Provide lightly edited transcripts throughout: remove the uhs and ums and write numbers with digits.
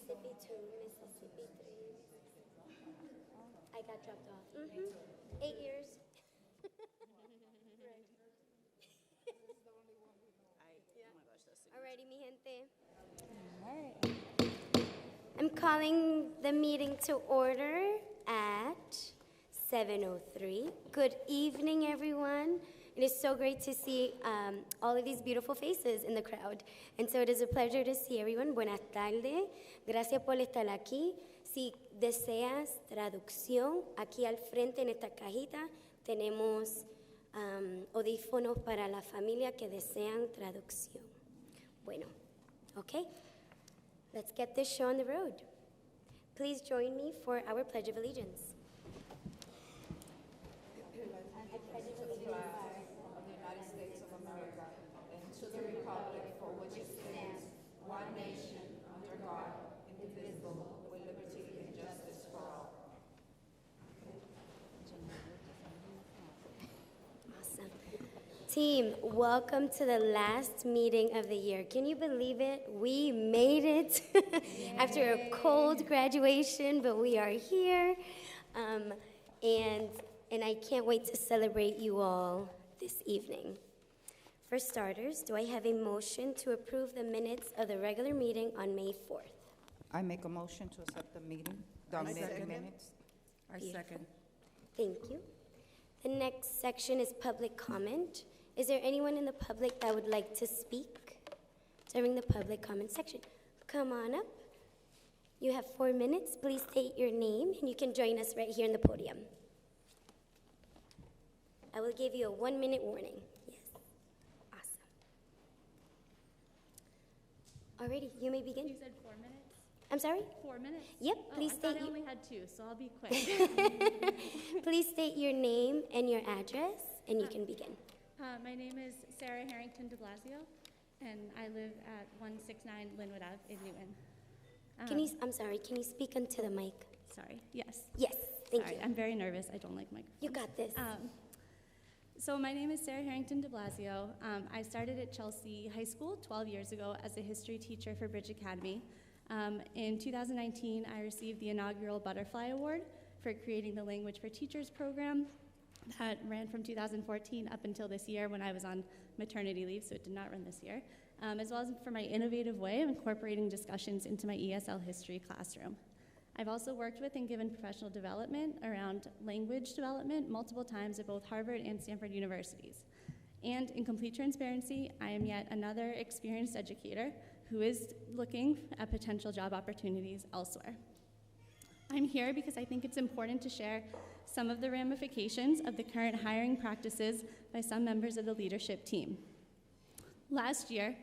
Mississippi 2, Mississippi 3. I got dropped off. 8 years. Alrighty, mi gente. I'm calling the meeting to order at 7:03. Good evening, everyone. It is so great to see all of these beautiful faces in the crowd. And so it is a pleasure to see everyone. Buenas tardes. Gracias por estar aquí. Si deseas traducción, aquí al frente en esta cajita tenemos audífonos para la familia que desean traducción. Bueno, okay. Let's get this show on the road. Please join me for our Pledge of Allegiance. I pledge allegiance of the United States of America and to the republic for which it stands, one nation, under God, indivisible, with liberty and justice for all. Awesome. Team, welcome to the last meeting of the year. Can you believe it? We made it after a cold graduation, but we are here. And I can't wait to celebrate you all this evening. For starters, do I have a motion to approve the minutes of the regular meeting on May 4th? I make a motion to accept the meeting, the meeting minutes. I second. Thank you. The next section is public comment. Is there anyone in the public that would like to speak during the public comment section? Come on up. You have 4 minutes. Please state your name, and you can join us right here in the podium. I will give you a 1-minute warning. Yes. Awesome. Alrighty, you may begin. You said 4 minutes? I'm sorry? 4 minutes? Yep, please I state thought I you. only had 2, so I'll be quick. Please state your name and your address, and you can begin. My name is Sarah Harrington de Blasio, and I live at 169 Linwood Ave in Newton. I'm sorry, can you speak into the mic? Sorry, yes. Yes, thank Sorry, you. I'm very nervous. I don't like microphones. You got this. So my name is Sarah Harrington de Blasio. I started at Chelsea High School 12 years ago as a history teacher for Bridge Academy. In 2019, I received the inaugural Butterfly Award for creating the Language for Teachers program that ran from 2014 up until this year when I was on maternity leave, so it did not run this year, as well as for my innovative way of incorporating discussions into my ESL history classroom. I've also worked with and given professional development around language development multiple times at both Harvard and Stanford universities. And in complete transparency, I am yet another experienced educator who is looking at potential job opportunities elsewhere. I'm here because I think it's important to share some of the ramifications of the current hiring practices by some members of the leadership team. Last year,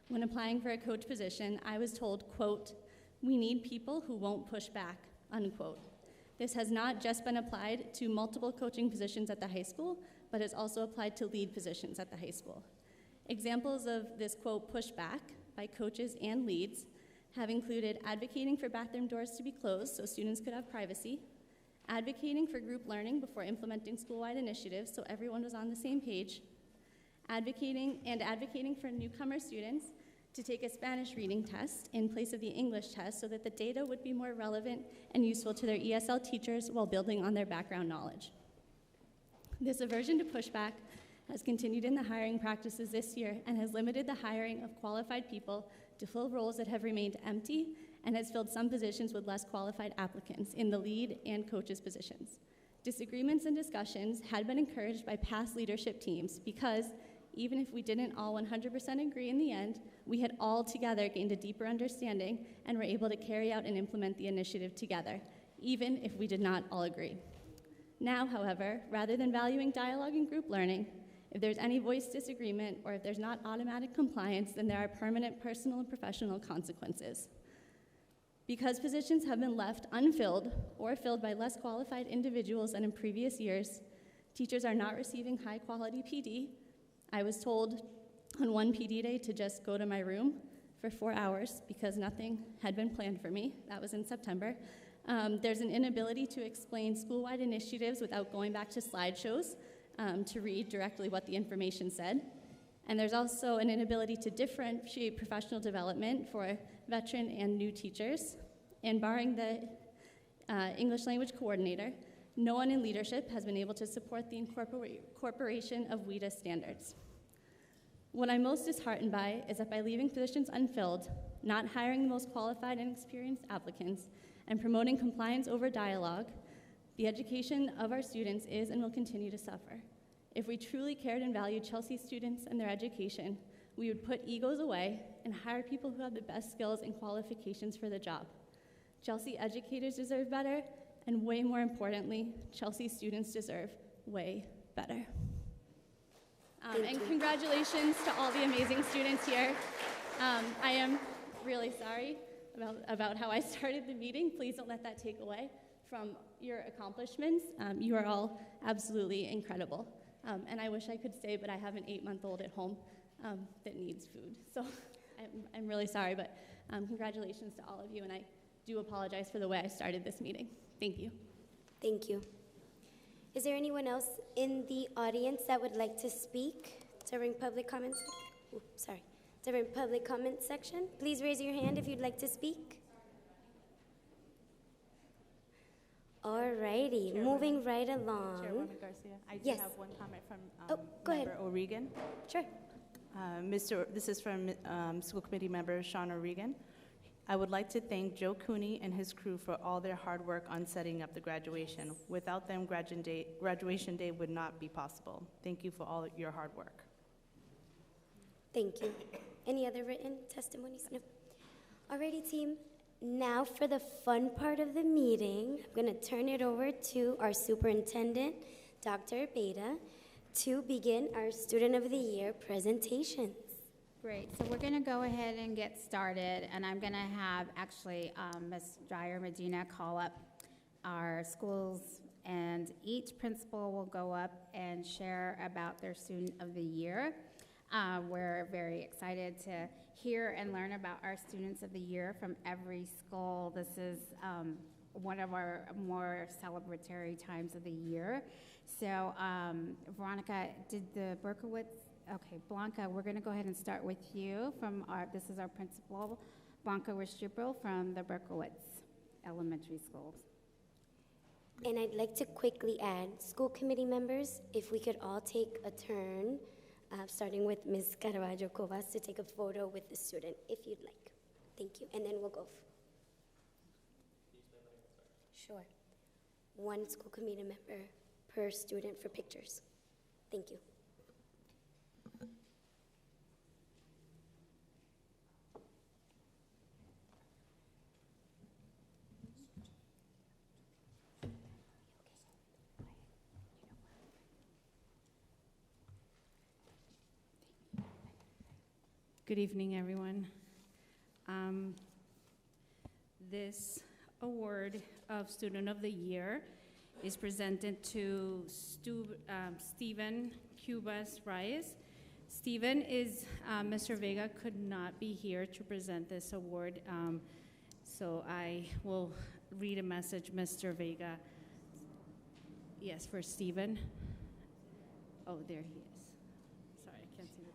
when applying for a coach position, I was told, quote, "We need people who won't push back," unquote. This has not just been applied to multiple coaching positions at the high school, but has also applied to lead positions at the high school. Examples of this, quote, pushback by coaches and leads have included advocating for bathroom doors to be closed so students could have privacy, advocating for group learning before implementing school-wide initiatives so everyone was on the same page, advocating for newcomer students to take a Spanish reading test in place of the English test so that the data would be more relevant and useful to their ESL teachers while building on their background knowledge. This aversion to pushback has continued in the hiring practices this year and has limited the hiring of qualified people to fill roles that have remained empty and has filled some positions with less qualified applicants in the lead and coaches positions. Disagreements and discussions had been encouraged by past leadership teams because even if we didn't all 100% agree in the end, we had all together gained a deeper understanding and were able to carry out and implement the initiative together, even if we did not all agree. Now, however, rather than valuing dialogue and group learning, if there's any voiced disagreement or if there's not automatic compliance, then there are permanent personal and professional consequences. Because positions have been left unfilled or filled by less qualified individuals than in previous years, teachers are not receiving high-quality PD. I was told on one PD day to just go to my room for 4 hours because nothing had been planned for me. That was in September. There's an inability to explain school-wide initiatives without going back to slideshows to read directly what the information said. And there's also an inability to differentiate professional development for veteran and new teachers. and barring the English language coordinator, no one in leadership has been able to support the incorporation of WIDA standards. What I'm most disheartened by is that by leaving positions unfilled, not hiring the most qualified and experienced applicants, and promoting compliance over dialogue, the education of our students is and will continue to suffer. If we truly cared and valued Chelsea students and their education, we would put egos away and hire people who have the best skills and qualifications for the job. Chelsea educators deserve better, and way more importantly, Chelsea students deserve way better. And congratulations to all the amazing students here. I am really sorry about how I started the meeting. Please don't let that take away from your accomplishments. You are all absolutely incredible. And I wish I could stay, but I have an 8-month-old at home that needs food. So I'm really sorry, but congratulations to all of you, and I do apologize for the way I started this meeting. Thank you. Thank you. Is there anyone else in the audience that would like to speak during public comments? During public comment section? Please raise your hand if you'd like to speak. Alrighty, moving right along. Chairwoman Garcia, I do Yes. have one comment from go ahead. Member O'Regan. Sure. This is from School Committee Member Sean O'Regan. I would like to thank Joe Cooney and his crew for all their hard work on setting up the graduation. Without them, graduation day would not be possible. Thank you for all your hard work. Thank you. Any other written testimonies? No. Alrighty, team. Now for the fun part of the meeting, I'm going to turn it over to our superintendent, Dr. Beta, to begin our Student of the Year presentations. Great, so we're gonna go ahead and get started, and I'm gonna have actually Ms. Dyer Medina call up our schools, and each principal will go up and share about their Student of the Year. We're very excited to hear and learn about our Students of the Year from every school. This is one of our more celebratory times of the year. So Veronica, did the Berkowitz? Okay, Blanca, we're going to go ahead and start with you this is our principal, Blanca Restrepo from the Berkowitz Elementary Schools. And I'd like to quickly add, school committee members, if we could all take a turn, starting with Ms. Caravaggio Covas, to take a photo with the student, if you'd like. Thank you, and then we'll go. Sure. One school committee member per student for pictures. Thank you. Good evening, everyone. This award of Student of the Year is presented to Steven Cubas Reyes. Steven is, Mr. Vega could not be here to present this award, so I will read a message, Mr. Vega. Yes, for Steven. Oh, there he is. Sorry, I can't see that.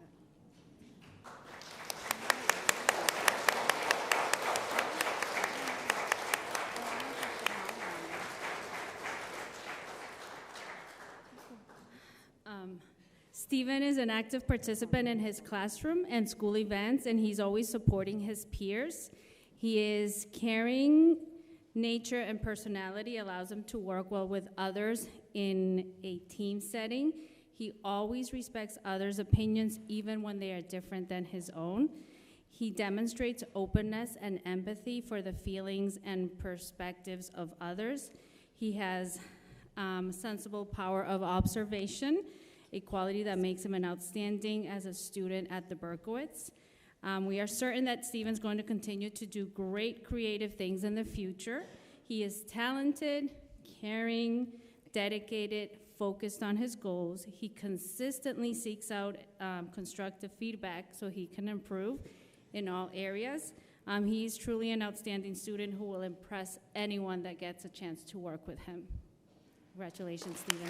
Steven is an active participant in his classroom and school events, and he's always supporting his peers. He is caring, nature, and personality allows him to work well with others in a team setting. He always respects others' opinions, even when they are different than his own. He demonstrates openness and empathy for the feelings and perspectives of others. He has sensible power of observation, a quality that makes him an outstanding as a student at the Berkowitz. We are certain that Steven's going to continue to do great creative things in the future. He is talented, caring, dedicated, focused on his goals. He consistently seeks out constructive feedback so he can improve in all areas. He's truly an outstanding student who will impress anyone that gets a chance to work with him. Congratulations, Steven.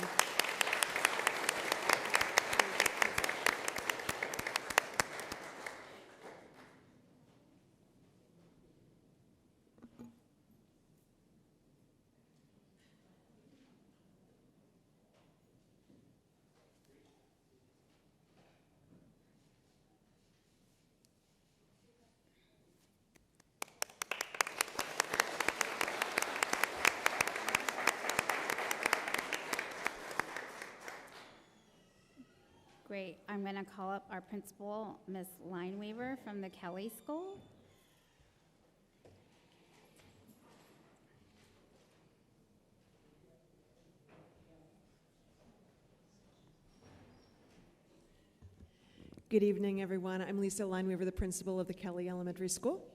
I'm going to call up our principal, Ms. Lineweaver from the Kelly School. Good evening, everyone. I'm Lisa Lineweaver, the principal of the Kelly Elementary School.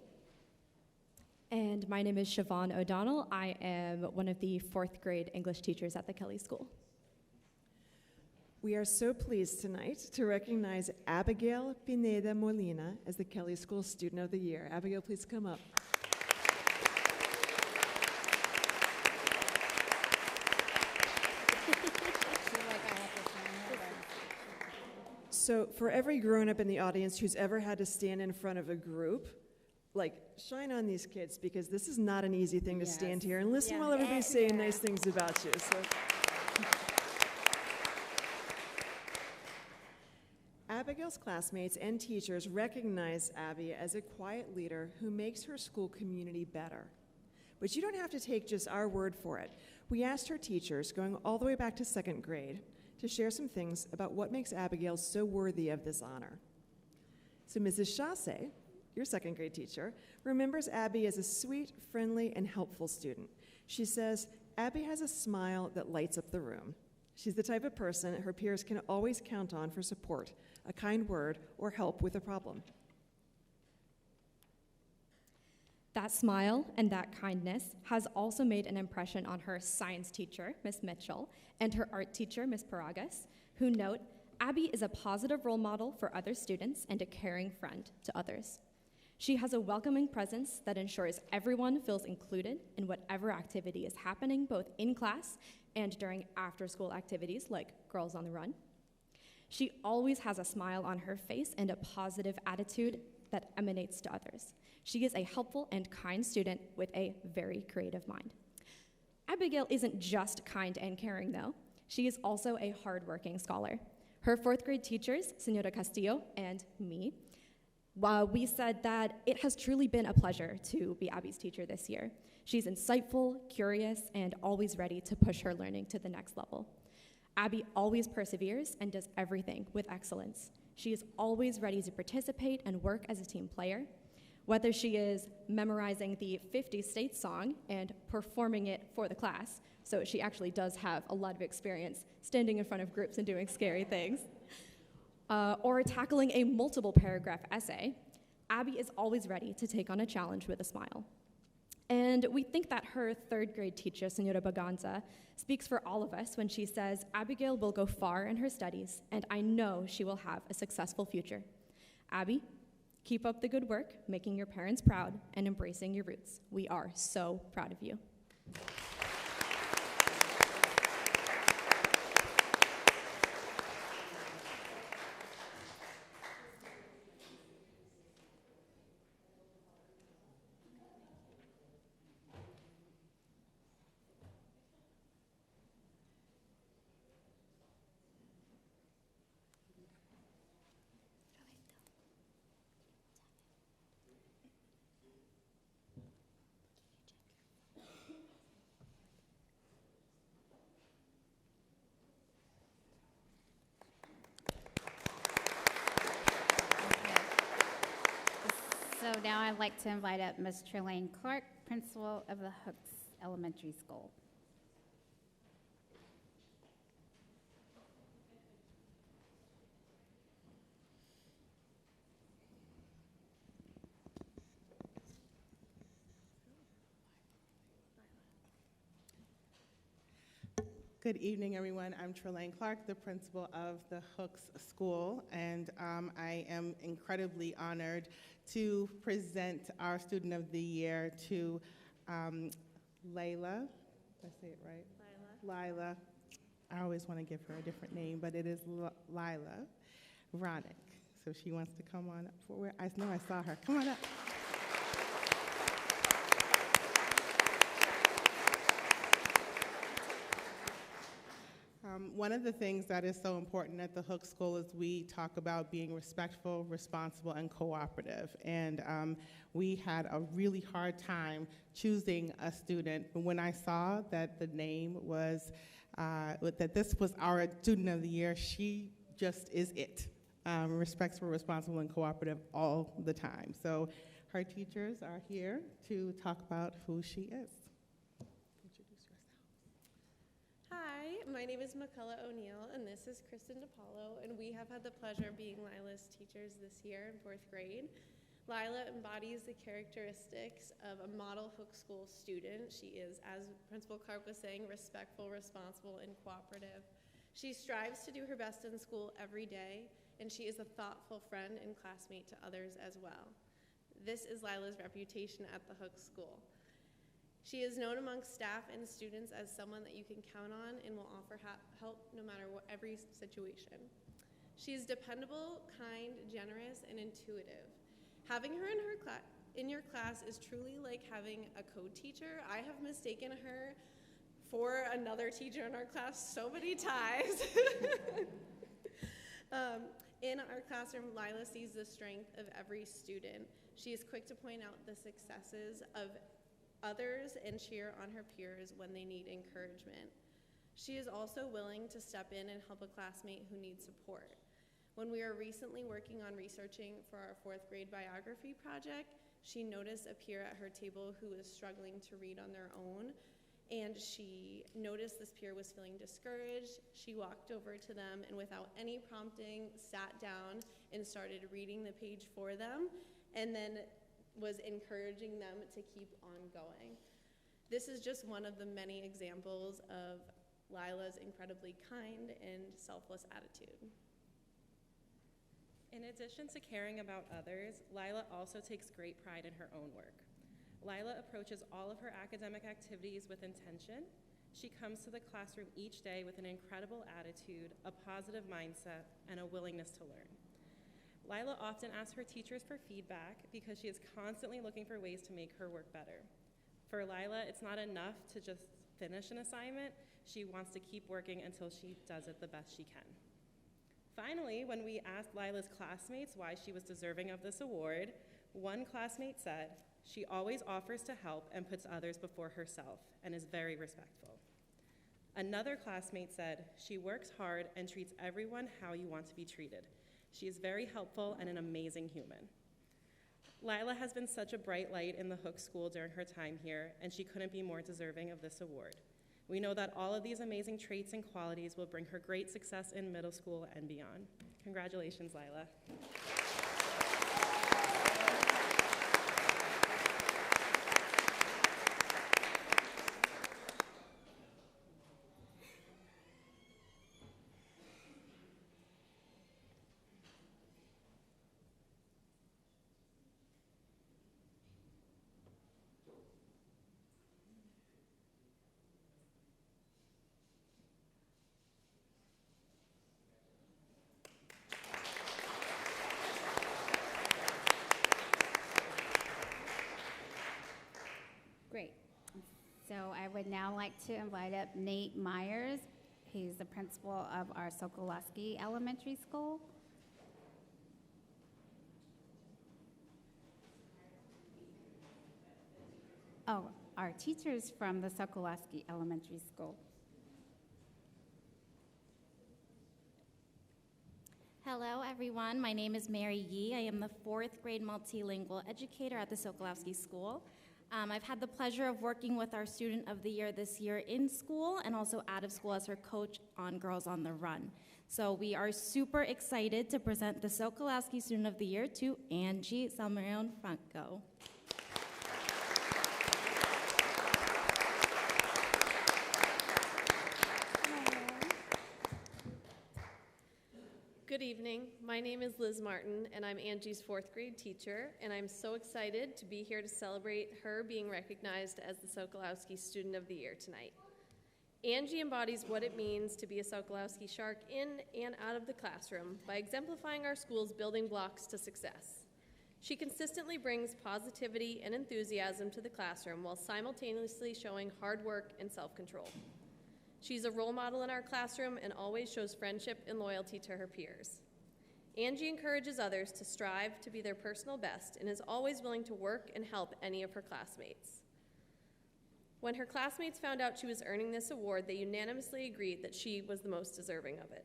And my name is Siobhan O'Donnell. I am one of the 4th grade English teachers at the Kelly School. We are so pleased tonight to recognize Abigail Pineda Molina as the Kelly School Student of the Year. Abigail, please come up. So for every grown-up in the audience who's ever had to stand in front of a group, like, shine on these kids, because this is not an easy thing to stand here and listen while everybody's saying nice things about you. So. Abigail's classmates and teachers recognize Abby as a quiet leader who makes her school community better. But you don't have to take just our word for it. We asked her teachers, going all the way back to 2nd grade, to share some things about what makes Abigail so worthy of this honor. So Mrs. Chasse, your 2nd grade teacher, remembers Abby as a sweet, friendly, and helpful student. She says, Abby has a smile that lights up the room. She's the type of person her peers can always count on for support, a kind word, or help with a problem. That smile and that kindness has also made an impression on her science teacher, Miss Mitchell, and her art teacher, Miss Paragas, who note, Abby is a positive role model for other students and a caring friend to others. She has a welcoming presence that ensures everyone feels included in whatever activity is happening, both in class and during after-school activities like Girls on the Run. She always has a smile on her face and a positive attitude that emanates to others. She is a helpful and kind student with a very creative mind. Abigail isn't just kind and caring, though. She is also a hardworking scholar. Her 4th grade teachers, Senora Castillo and me, we said that it has truly been a pleasure to be Abby's teacher this year. She's insightful, curious, and always ready to push her learning to the next level. Abby always perseveres and does everything with excellence. She is always ready to participate and work as a team player. Whether she is memorizing the 50 States song and performing it for the class, so she actually does have a lot of experience standing in front of groups and doing scary things, or tackling a multiple paragraph essay, Abby is always ready to take on a challenge with a smile. And we think that her 3rd grade teacher, Senora Baganza, speaks for all of us when she says, Abigail will go far in her studies, and I know she will have a successful future. Abby, keep up the good work, making your parents proud and embracing your roots. We are so proud of you. So now I'd like to invite up Ms. Trelane Clark, principal of the Hooks Elementary School. Good evening, everyone. I'm Trelane Clark, the principal of the Hooks School, and I am incredibly honored to present our Student of the Year to Layla. Did I say it right? Lila. I always want to give her a different name, but it is Lila Ronick. So she wants to come on up forward. I know I saw her. Come on up. One of the things that is so important at the Hooks School is we talk about being respectful, responsible, and cooperative. And we had a really hard time choosing a student. But when I saw that the name was, that this was our Student of the Year, she just is it. respectful, responsible, and cooperative all the time. So her teachers are here to talk about who she is. Introduce yourself. Hi, my name is McCullough O'Neill, and this is Kristen DePaulo, and we have had the pleasure of being Lila's teachers this year in 4th grade. Lila embodies the characteristics of a model Hook School student. She is, as Principal Clark was saying, respectful, responsible, and cooperative. She strives to do her best in school every day, and she is a thoughtful friend and classmate to others as well. This is Lila's reputation at the Hook School. She is known amongst staff and students as someone that you can count on and will offer help no matter what every situation. She is dependable, kind, generous, and intuitive. Having her in your class is truly like having a co-teacher. I have mistaken her for another teacher in our class so many times. In our classroom, Lila sees the strength of every student. She is quick to point out the successes of others and cheer on her peers when they need encouragement. She is also willing to step in and help a classmate who needs support. When we were recently working on researching for our 4th grade biography project, she noticed a peer at her table who was struggling to read on their own, and she noticed this peer was feeling discouraged. She walked over to them and without any prompting, sat down and started reading the page for them, and then was encouraging them to keep on going. This is just one of the many examples of Lila's incredibly kind and selfless attitude. In addition to caring about others, Lila also takes great pride in her own work. Lila approaches all of her academic activities with intention. She comes to the classroom each day with an incredible attitude, a positive mindset, and a willingness to learn. Lila often asks her teachers for feedback because she is constantly looking for ways to make her work better. For Lila, it's not enough to just finish an assignment. She wants to keep working until she does it the best she can. Finally, when we asked Lila's classmates why she was deserving of this award, one classmate said, "She always offers to help and puts others before herself and is very respectful." Another classmate said, "She works hard and treats everyone how you want to be treated. She is very helpful and an amazing human." Lila has been such a bright light in the Hook School during her time here, and she couldn't be more deserving of this award. We know that all of these amazing traits and qualities will bring her great success in middle school and beyond. Congratulations, Lila. Great. So I would now like to invite up Nate Myers. He's the principal of our Sokolowski Elementary School. Oh, our teachers from the Sokolowski Elementary School. Hello, everyone. My name is Mary Yee. I am the 4th grade multilingual educator at the Sokolowski School. I've had the pleasure of working with our Student of the Year this year in school and also out of school as her coach on Girls on the Run. So we are super excited to present the Sokolowski Student of the Year to Angie Salmerion Franco. Good evening. My name is Liz Martin, and I'm Angie's 4th grade teacher, and I'm so excited to be here to celebrate her being recognized as the Sokolowski Student of the Year tonight. Angie embodies what it means to be a Sokolowski Shark in and out of the classroom by exemplifying our school's building blocks to success. She consistently brings positivity and enthusiasm to the classroom while simultaneously showing hard work and self-control. She's a role model in our classroom and always shows friendship and loyalty to her peers. Angie encourages others to strive to be their personal best and is always willing to work and help any of her classmates. When her classmates found out she was earning this award, they unanimously agreed that she was the most deserving of it.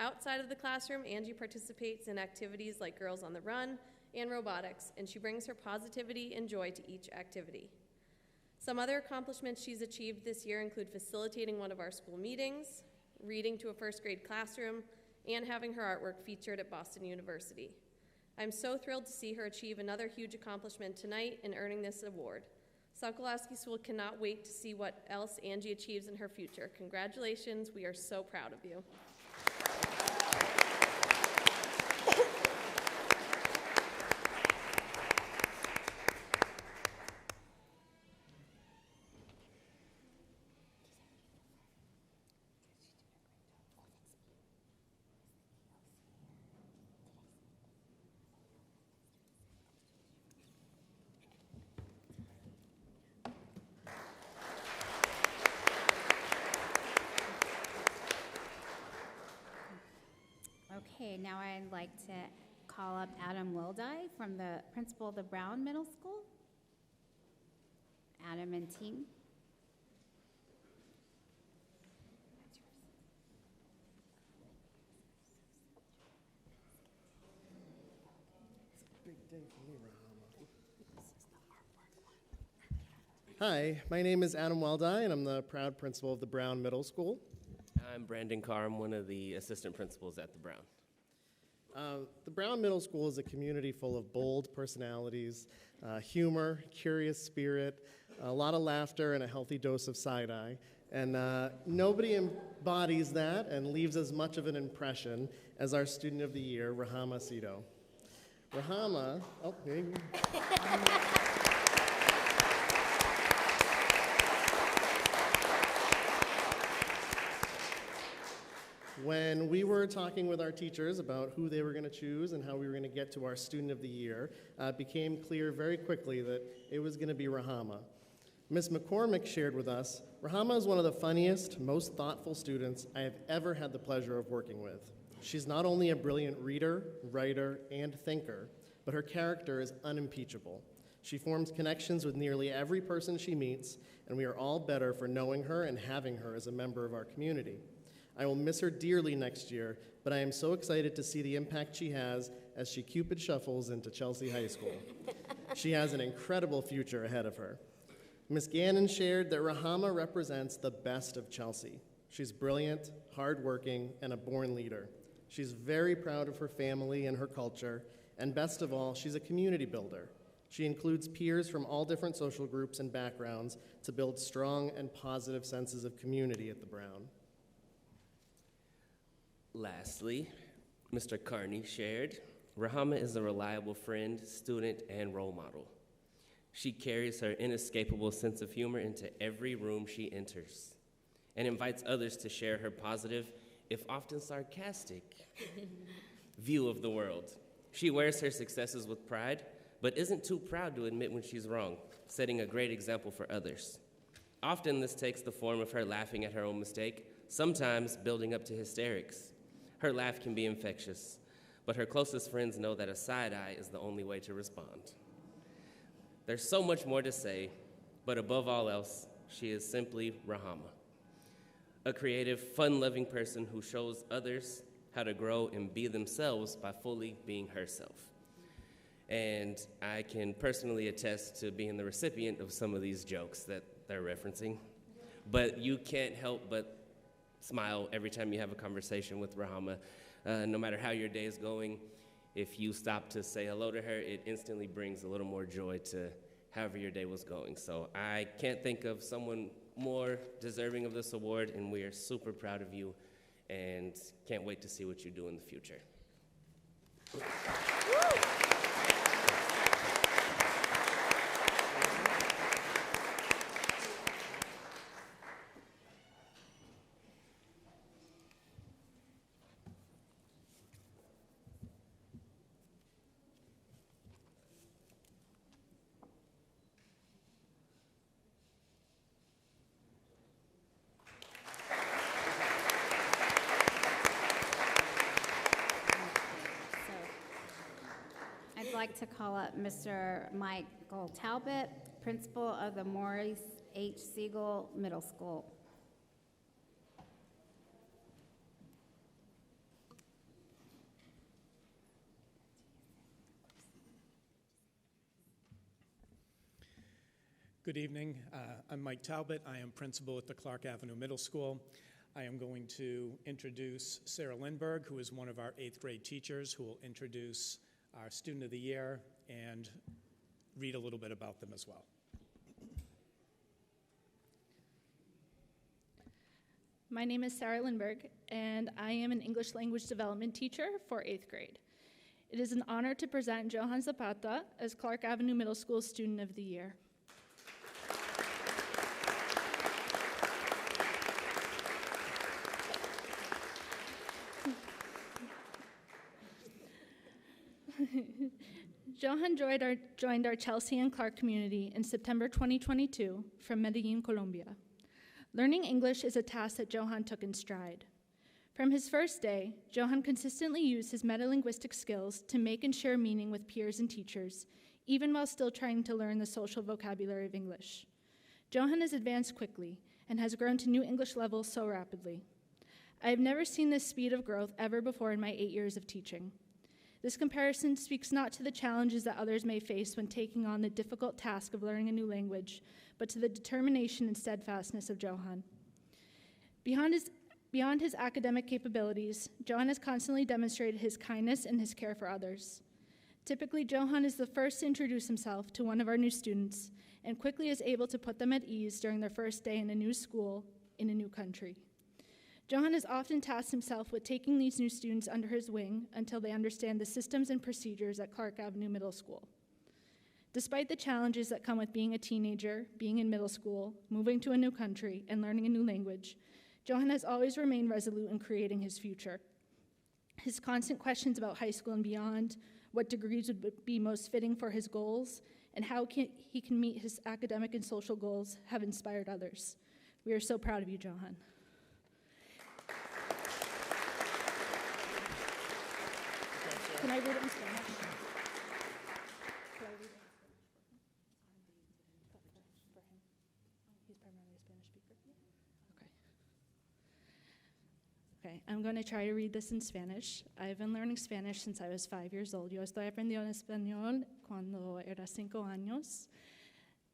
Outside of the classroom, Angie participates in activities like Girls on the Run and robotics, and she brings her positivity and joy to each activity. Some other accomplishments she's achieved this year include facilitating one of our school meetings, reading to a first grade classroom, and having her artwork featured at Boston University. I'm so thrilled to see her achieve another huge accomplishment tonight in earning this award. Sokolowski School cannot wait to see what else Angie achieves in her future. Congratulations, we are so proud of you. Okay, now I'd like to call up Adam Wildi from the principal of the Brown Middle School. Adam and team. Big day for me, Rahama. Hi, my name is Adam Weldi, and I'm the proud principal of the Brown Middle School. I'm Brandon Carr. I'm one of the assistant principals at the Brown. The Brown Middle School is a community full of bold personalities, humor, curious spirit, a lot of laughter, and a healthy dose of side-eye. And nobody embodies that and leaves as much of an impression as our student of the year, Rahama Sito. Rahama, oh, there you go. When we were talking with our teachers about who they were going to choose and how we were going to get to our student of the year, it became clear very quickly that it was going to be Rahama. Ms. McCormick shared with us, Rahama is one of the funniest, most thoughtful students I have ever had the pleasure of working with. She's not only a brilliant reader, writer, and thinker, but her character is unimpeachable. She forms connections with nearly every person she meets, and we are all better for knowing her and having her as a member of our community. I will miss her dearly next year, but I am so excited to see the impact she has as she Cupid shuffles into Chelsea High School. She has an incredible future ahead of her. Ms. Gannon shared that Rahama represents the best of Chelsea. She's brilliant, hardworking, and a born leader. She's very proud of her family and her culture, and best of all, she's a community builder. She includes peers from all different social groups and backgrounds to build strong and positive senses of community at the Brown. Lastly, Mr. Carney shared, Rahama is a reliable friend, student, and role model. She carries her inescapable sense of humor into every room she enters and invites others to share her positive, if often sarcastic, view of the world. She wears her successes with pride, but isn't too proud to admit when she's wrong, setting a great example for others. Often this takes the form of her laughing at her own mistake, sometimes building up to hysterics. Her laugh can be infectious, but her closest friends know that a side-eye is the only way to respond. There's so much more to say, but above all else, she is simply Rahama, a creative, fun-loving person who shows others how to grow and be themselves by fully being herself. And I can personally attest to being the recipient of some of these jokes that they're referencing, but you can't help but smile every time you have a conversation with Rahama. No matter how your day is going, if you stop to say hello to her, it instantly brings a little more joy to however your day was going. So I can't think of someone more deserving of this award, and we are super proud of you and can't wait to see what you do in the future. I'd like to call up Mr. Michael Talbot, principal of the Maurice H. Siegel Middle School. Good evening. I'm Mike Talbot. I am principal at the Clark Avenue Middle School. I am going to introduce Sarah Lindberg, who is one of our 8th grade teachers, who will introduce our Student of the Year and read a little bit about them as well. My name is Sarah Lindberg, and I am an English language development teacher for 8th grade. It is an honor to present Johan Zapata as Clark Avenue Middle School Student of the Year. Johan joined our Chelsea and Clark community in September 2022 from Medellin, Colombia. Learning English is a task that Johan took in stride. From his first day, Johan consistently used his metalinguistic skills to make and share meaning with peers and teachers, even while still trying to learn the social vocabulary of English. Johan has advanced quickly and has grown to new English levels so rapidly. I have never seen this speed of growth ever before in my 8 years of teaching. This comparison speaks not to the challenges that others may face when taking on the difficult task of learning a new language, but to the determination and steadfastness of Johan. Beyond his academic capabilities, Johan has constantly demonstrated his kindness and his care for others. Typically, Johan is the first to introduce himself to one of our new students and quickly is able to put them at ease during their first day in a new school in a new country. Johan has often tasked himself with taking these new students under his wing until they understand the systems and procedures at Clark Avenue Middle School. Despite the challenges that come with being a teenager, being in middle school, moving to a new country, and learning a new language, Johan has always remained resolute in creating his future. His constant questions about high school and beyond, what degrees would be most fitting for his goals, and how he can meet his academic and social goals have inspired others. We are so proud of you, Johan. Can I read it in Spanish? Can I read it? For him. He's primarily a Spanish speaker. Okay, I'm going to try to read this in Spanish. I've been learning Spanish since I was 5 years old. Yo estoy aprendiendo español cuando era 5 años.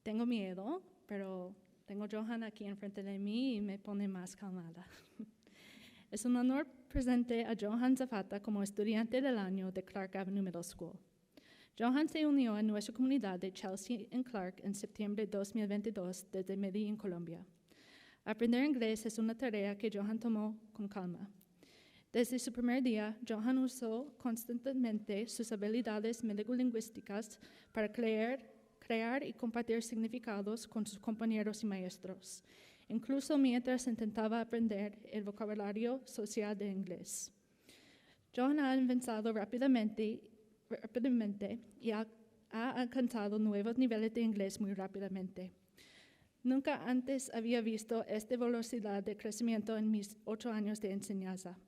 Tengo miedo, pero tengo Johan aquí enfrente de mí y me pone más calmada. Es un honor presentar a Johan Zapata como estudiante del año de Clark Avenue Middle School. Johan se unió a nuestra comunidad de Chelsea en Clark en septiembre de 2022 desde Medellín, Colombia. Aprender inglés es una tarea que Johan tomó con calma. Desde su primer día, Johan usó constantemente sus habilidades metalingüísticas para crear y compartir significados con sus compañeros y maestros, incluso mientras intentaba aprender el vocabulario social de inglés. Johan ha avanzado rápidamente y ha alcanzado nuevos niveles de inglés muy rápidamente. Nunca antes había visto esta velocidad de crecimiento en mis 8 años de enseñanza.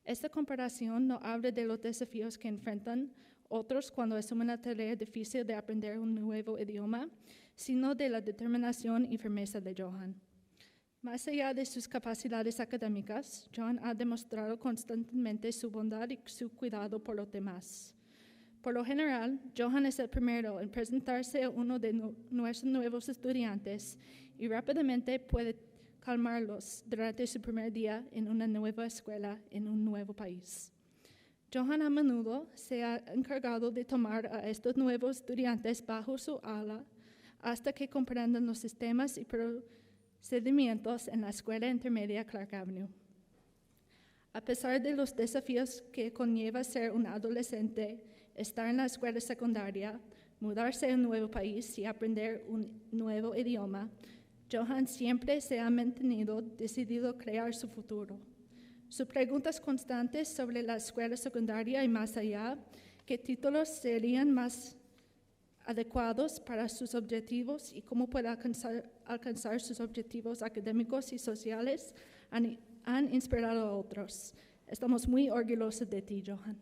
Esta comparación no habla de los desafíos que enfrentan otros cuando es una tarea difícil de aprender un nuevo idioma, sino de la determinación y firmeza de Johan. Más allá de sus capacidades académicas, Johan ha demostrado constantemente su bondad y su cuidado por los demás. Por lo general, Johan es el primero en presentarse a uno de nuestros nuevos estudiantes y rápidamente puede calmarlos durante su primer día en una nueva escuela en un nuevo país. Johan a menudo se ha encargado de tomar a estos nuevos estudiantes bajo su ala hasta que comprendan los sistemas y procedimientos en la escuela intermedia Clark Avenue. A pesar de los desafíos que conlleva ser un adolescente, estar en la escuela secundaria, mudarse a un nuevo país y aprender un nuevo idioma, Johan siempre se ha mantenido decidido a crear su futuro. Sus preguntas constantes sobre la escuela secundaria y más allá, qué títulos serían más adecuados para sus objetivos y cómo puede alcanzar sus objetivos académicos y sociales, han inspirado a otros. Estamos muy orgullosos de ti, Johan.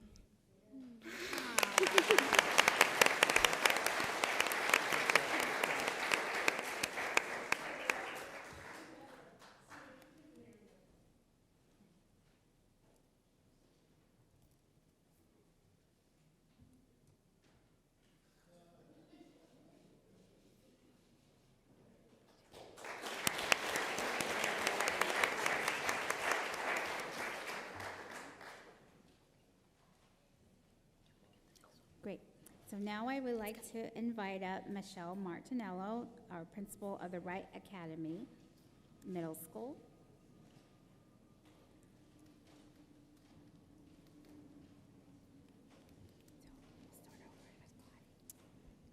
So now I would like to invite up Michelle Martinello, our principal of the Wright Academy Middle School.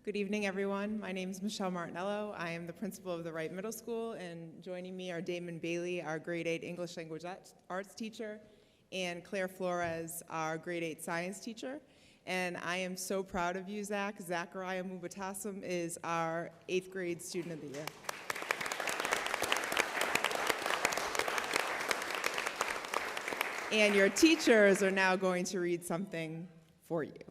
Good evening, everyone. My name is Michelle Martinello. I am the principal of the Wright Middle School, and joining me are Damon Bailey, our grade 8 English Language Arts teacher, and Claire Flores, our grade 8 science teacher. And I am so proud of you, Zach. Zachariah Mubatassem is our 8th grade student of the year. And your teachers are now going to read something for you.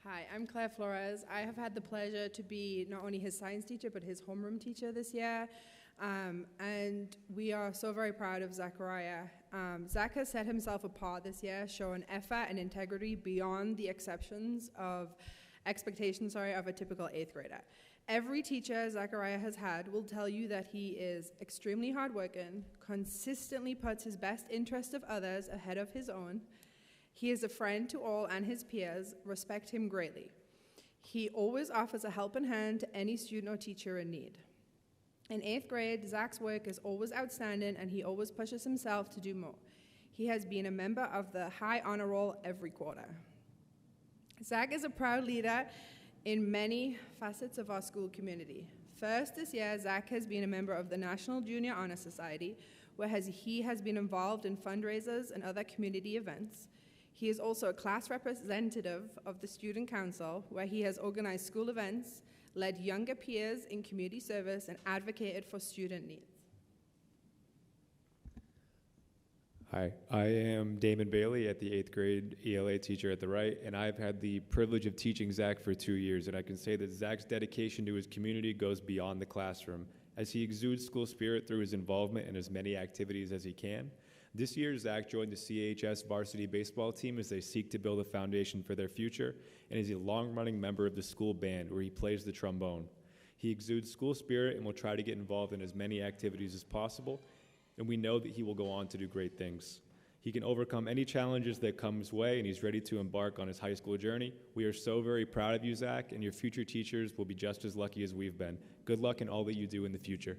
Hi, I'm Claire Flores. I have had the pleasure to be not only his science teacher, but his homeroom teacher this year. And we are so very proud of Zachariah. Zach has set himself apart this year, showing effort and integrity beyond the expectations of a typical 8th grader. Every teacher Zachariah has had will tell you that he is extremely hardworking, consistently puts his best interest of others ahead of his own. He is a friend to all, and his peers respect him greatly. He always offers a helping hand to any student or teacher in need. In 8th grade, Zach's work is always outstanding, and he always pushes himself to do more. He has been a member of the High Honor Roll every quarter. Zach is a proud leader in many facets of our school community. First, this year, Zach has been a member of the National Junior Honor Society, where he has been involved in fundraisers and other community events. He is also a class representative of the Student Council, where he has organized school events, led younger peers in community service, and advocated for student needs. Hi, I am Damon Bailey, at the 8th grade ELA teacher at the Wright, and I've had the privilege of teaching Zach for 2 years, and I can say that Zach's dedication to his community goes beyond the classroom, as he exudes school spirit through his involvement in as many activities as he can. This year, Zach joined the CHS varsity baseball team as they seek to build a foundation for their future, and is a long-running member of the school band where he plays the trombone. He exudes school spirit and will try to get involved in as many activities as possible, and we know that he will go on to do great things. He can overcome any challenges that come his way, and he's ready to embark on his high school journey. We are so very proud of you, Zach, and your future teachers will be just as lucky as we've been. Good luck in all that you do in the future.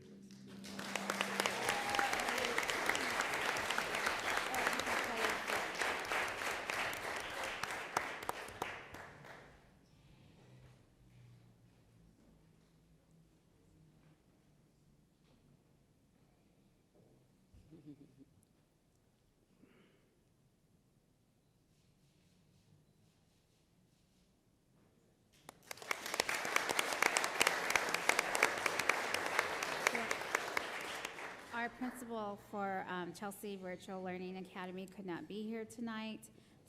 Our principal for Chelsea Virtual Learning Academy could not be here tonight,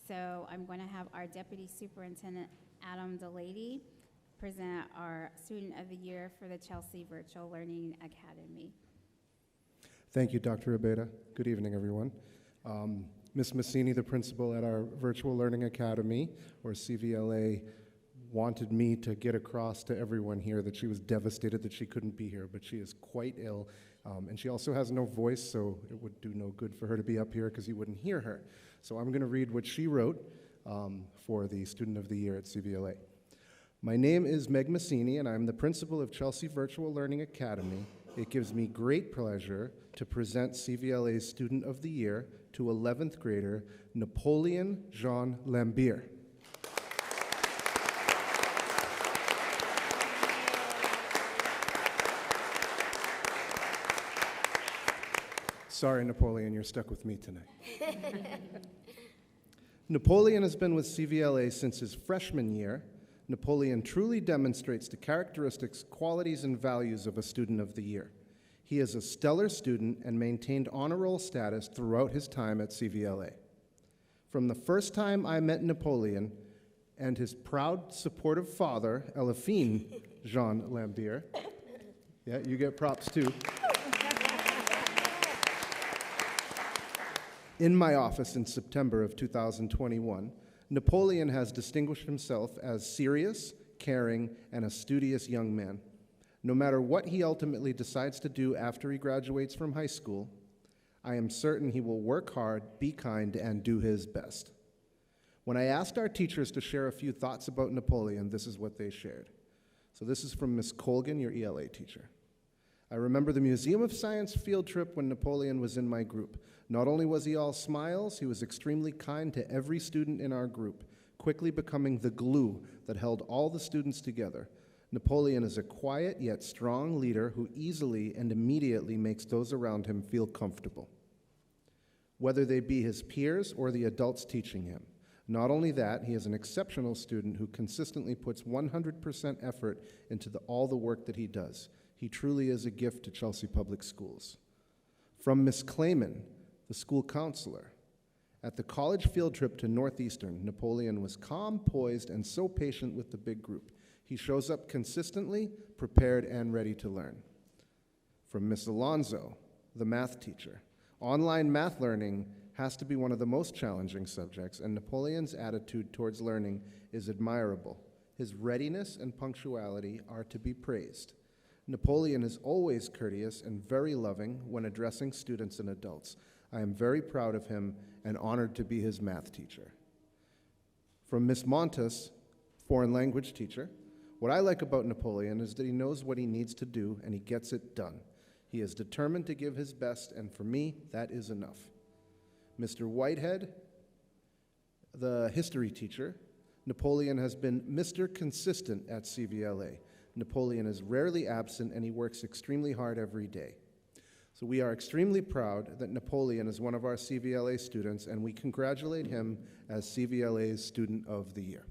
so I'm going to have our Deputy Superintendent, Adam Delady, present our Student of the Year for the Chelsea Virtual Learning Academy. Thank you, Dr. Abeda. Good evening, everyone. Ms. Massini, the principal at our Virtual Learning Academy, or CVLA, wanted me to get across to everyone here that she was devastated that she couldn't be here, but she is quite ill, and she also has no voice, so it would do no good for her to be up here because you wouldn't hear her. So I'm going to read what she wrote for the Student of the Year at CVLA. My name is Meg Massini, and I'm the principal of Chelsea Virtual Learning Academy. It gives me great pleasure to present CVLA's Student of the Year to 11th grader Napoleon Jean Lambier. Sorry, Napoleon, you're stuck with me tonight. Napoleon has been with CVLA since his freshman year. Napoleon truly demonstrates the characteristics, qualities, and values of a Student of the Year. He is a stellar student and maintained honor roll status throughout his time at CVLA. From the first time I met Napoleon and his proud, supportive father, Elefine Jean Lambier, yeah, you get props too, in my office in September of 2021, Napoleon has distinguished himself as serious, caring, and a studious young man. No matter what he ultimately decides to do after he graduates from high school, I am certain he will work hard, be kind, and do his best. When I asked our teachers to share a few thoughts about Napoleon, this is what they shared. So this is from Miss Colgan, your ELA teacher. I remember the Museum of Science field trip when Napoleon was in my group. Not only was he all smiles, he was extremely kind to every student in our group, quickly becoming the glue that held all the students together. Napoleon is a quiet yet strong leader who easily and immediately makes those around him feel comfortable, whether they be his peers or the adults teaching him. Not only that, he is an exceptional student who consistently puts 100% effort into all the work that he does. He truly is a gift to Chelsea Public Schools. From Miss Clayman, the school counselor. At the college field trip to Northeastern, Napoleon was calm, poised, and so patient with the big group. He shows up consistently, prepared, and ready to learn. From Miss Alonzo, the math teacher. Online math learning has to be one of the most challenging subjects, and Napoleon's attitude towards learning is admirable. His readiness and punctuality are to be praised. Napoleon is always courteous and very loving when addressing students and adults. I am very proud of him and honored to be his math teacher. From Miss Montes, foreign language teacher, what I like about Napoleon is that he knows what he needs to do and he gets it done. He is determined to give his best, and for me, that is enough. Mr. Whitehead, the history teacher, Napoleon has been Mr. Consistent at CVLA. Napoleon is rarely absent, and he works extremely hard every day. So we are extremely proud that Napoleon is one of our CVLA students, and we congratulate him as CVLA's Student of the Year.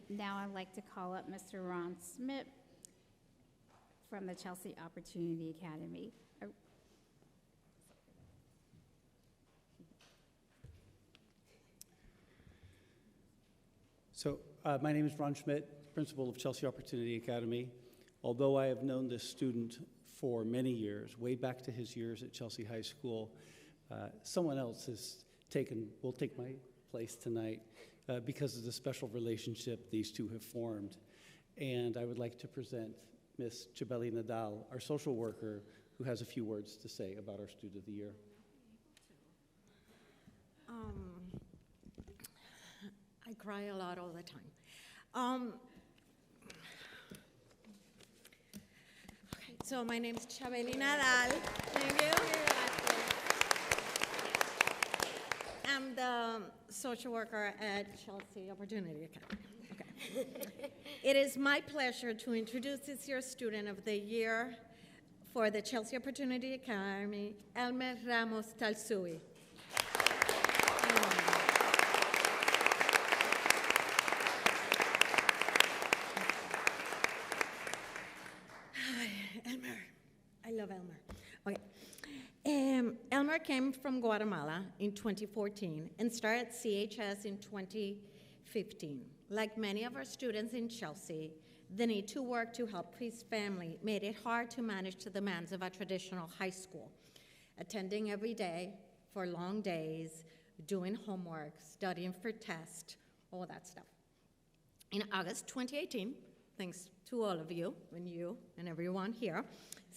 Now I'd like to call up Mr. Ron Smith from the Chelsea Opportunity Academy. So my name is Ron Schmidt, principal of Chelsea Opportunity Academy. Although I have known this student for many years, way back to his years at Chelsea High School, someone else will take my place tonight because of the special relationship these two have formed. And I would like to present Ms. Chabeli Nadal, our social worker, who has a few words to say about our Student of the Year. I cry a lot all the time. Okay, so my name is Chabeli Nadal. Thank you. I'm the social worker at Chelsea Opportunity Academy. Okay. It is my pleasure to introduce this year's Student of the Year for the Chelsea Opportunity Academy, Elmer Ramos Talsui. Elmer. I love Elmer. Okay. Elmer came from Guatemala in 2014 and started CHS in 2015. Like many of our students in Chelsea, the need to work to help his family made it hard to manage the demands of a traditional high school, attending every day for long days, doing homework, studying for tests, all that stuff. In August 2018, thanks to all of you and everyone here,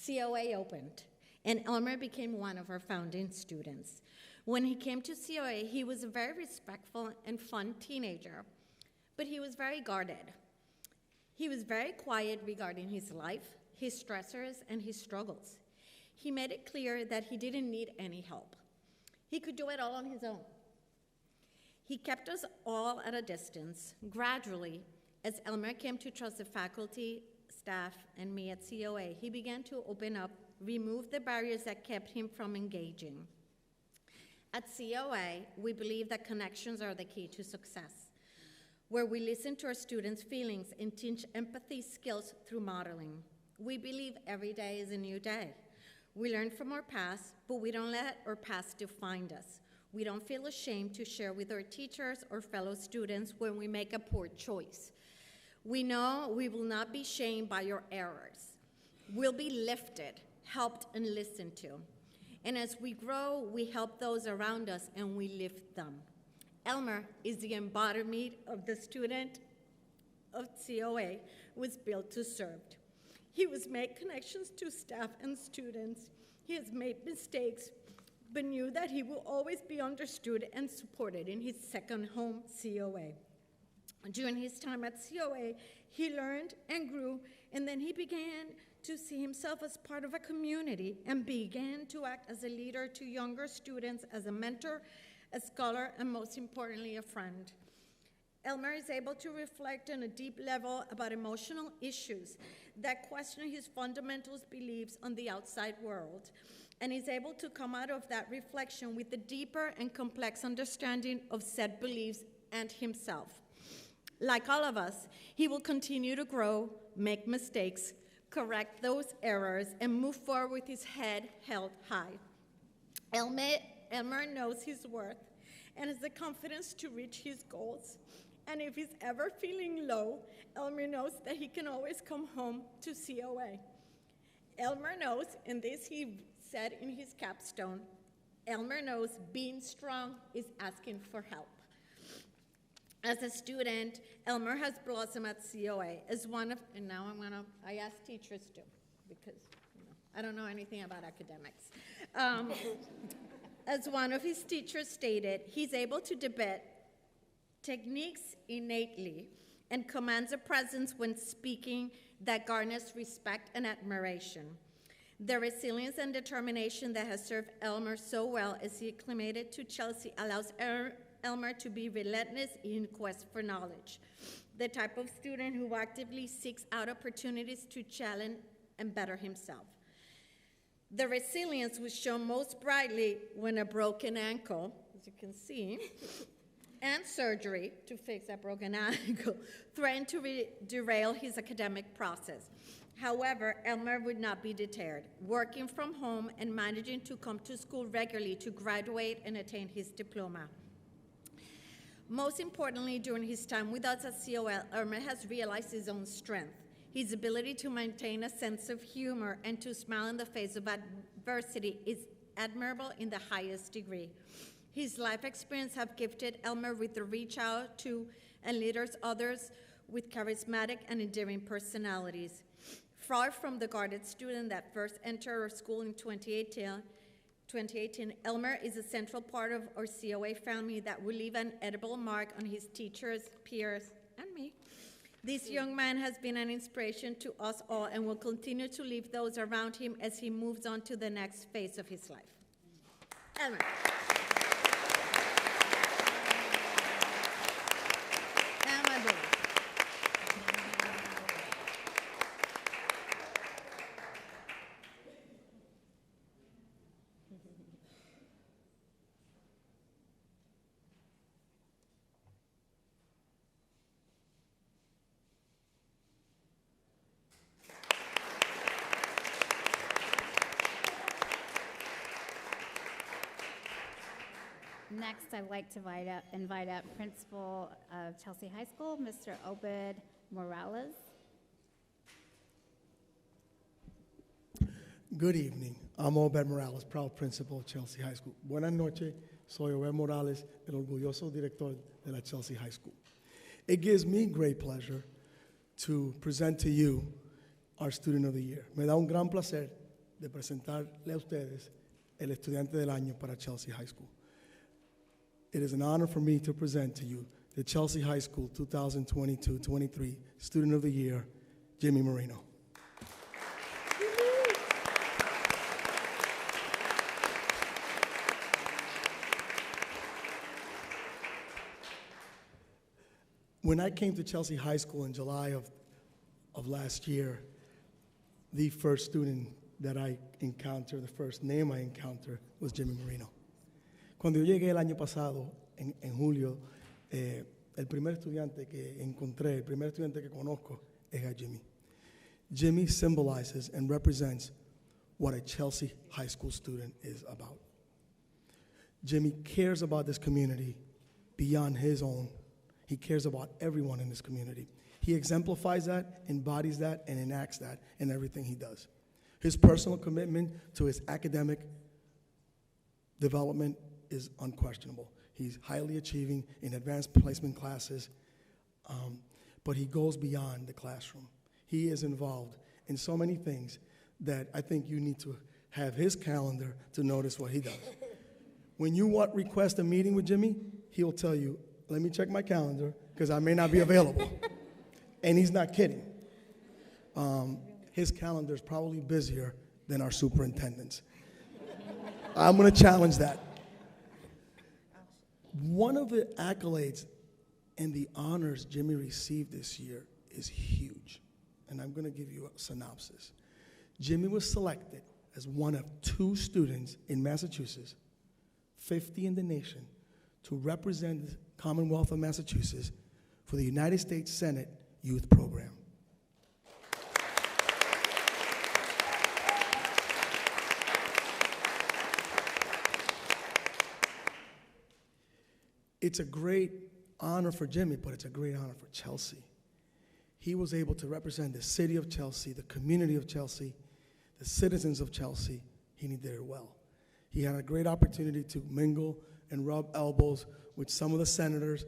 COA opened, and Elmer became one of our founding students. When he came to COA, he was a very respectful and fun teenager, but he was very guarded. He was very quiet regarding his life, his stressors, and his struggles. He made it clear that he didn't need any help. He could do it all on his own. He kept us all at a distance. Gradually, as Elmer came to trust the faculty, staff, and me at COA, he began to open up, remove the barriers that kept him from engaging. At COA, we believe that connections are the key to success, where we listen to our students' feelings and teach empathy skills through modeling. We believe every day is a new day, We learn from our past, but we don't let our past define us. We don't feel ashamed to share with our teachers or fellow students when we make a poor choice. We know we will not be shamed by your errors. We'll be lifted, helped, and listened to. And as we grow, we help those around us and we lift them. Elmer is the embodiment of the student of COA was built to serve. He was made connections to staff and students. He has made mistakes, but knew that he will always be understood and supported in his second home, COA. During his time at COA, he learned and grew, and then he began to see himself as part of a community and began to act as a leader to younger students, as a mentor, a scholar, and most importantly, a friend. Elmer is able to reflect on a deep level about emotional issues that question his fundamental beliefs on the outside world, and is able to come out of that reflection with a deeper and complex understanding of said beliefs and himself. Like all of us, he will continue to grow, make mistakes, correct those errors, and move forward with his head held high. Elmer knows his worth and has the confidence to reach his goals. And if he's ever feeling low, Elmer knows that he can always come home to COA. Elmer knows, and this he said in his capstone, Elmer knows being strong is asking for help. As a student, Elmer has blossomed at COA as one of, and now I ask teachers too, because I don't know anything about academics. As one of his teachers stated, he's able to debate techniques innately and commands a presence when speaking that garners respect and admiration. The resilience and determination that has served Elmer so well as he acclimated to Chelsea allows Elmer to be relentless in quest for knowledge, the type of student who actively seeks out opportunities to challenge and better himself. The resilience was shown most brightly when a broken ankle, as you can see, and surgery to fix that broken ankle threatened to derail his academic process. However, Elmer would not be deterred, working from home and managing to come to school regularly to graduate and attain his diploma. Most importantly, during his time with us at COL, Elmer has realized his own strength. His ability to maintain a sense of humor and to smile in the face of adversity is admirable in the highest degree. His life experience have gifted Elmer with the reach out to and leaders others with charismatic and endearing personalities. Far from the guarded student that first entered our school in 2018, Elmer is a central part of our COA family that will leave an edible mark on his teachers, peers, and me. This young man has been an inspiration to us all and will continue to leave those around him as he moves on to the next phase of his life. Elmer. Next, I'd like to invite up Principal of Chelsea High School, Mr. Obed Morales. Good evening. I'm Obed Morales, proud principal of Chelsea High School. Buenas noches. Soy Obed Morales, el orgulloso director de la Chelsea High School. It gives me great pleasure to present to you our Student of the Year. Me da un gran placer de presentarle a ustedes el estudiante del año para Chelsea High School. It is an honor for me to present to you the Chelsea High School 2022-23 Student of the Year, Jimmy Marino. When I came to Chelsea High School in July of last year, the first student that I encountered, the first name I encountered was Jimmy Marino. Cuando yo llegué el año pasado, en julio, el primer estudiante que encontré, el primer estudiante que conozco es a Jimmy. Jimmy symbolizes and represents what a Chelsea High School student is about. Jimmy cares about this community beyond his own. He cares about everyone in this community. He exemplifies that, embodies that, and enacts that in everything he does. His personal commitment to his academic development is unquestionable. He's highly achieving in advanced placement classes, but he goes beyond the classroom. He is involved in so many things that I think you need to have his calendar to notice what he does. When you request a meeting with Jimmy, he'll tell you, let me check my calendar, because I may not be available. And he's not kidding. His calendar is probably busier than our superintendent's. I'm going to challenge that. One of the accolades and the honors Jimmy received this year is huge. And I'm going to give you a synopsis. Jimmy was selected as one of 2 students in Massachusetts, 50 in the nation, to represent the Commonwealth of Massachusetts for the United States Senate Youth Program. It's a great honor for Jimmy, but it's a great honor for Chelsea. He was able to represent the city of Chelsea, the community of Chelsea, the citizens of Chelsea. He did it well. He had a great opportunity to mingle and rub elbows with some of the senators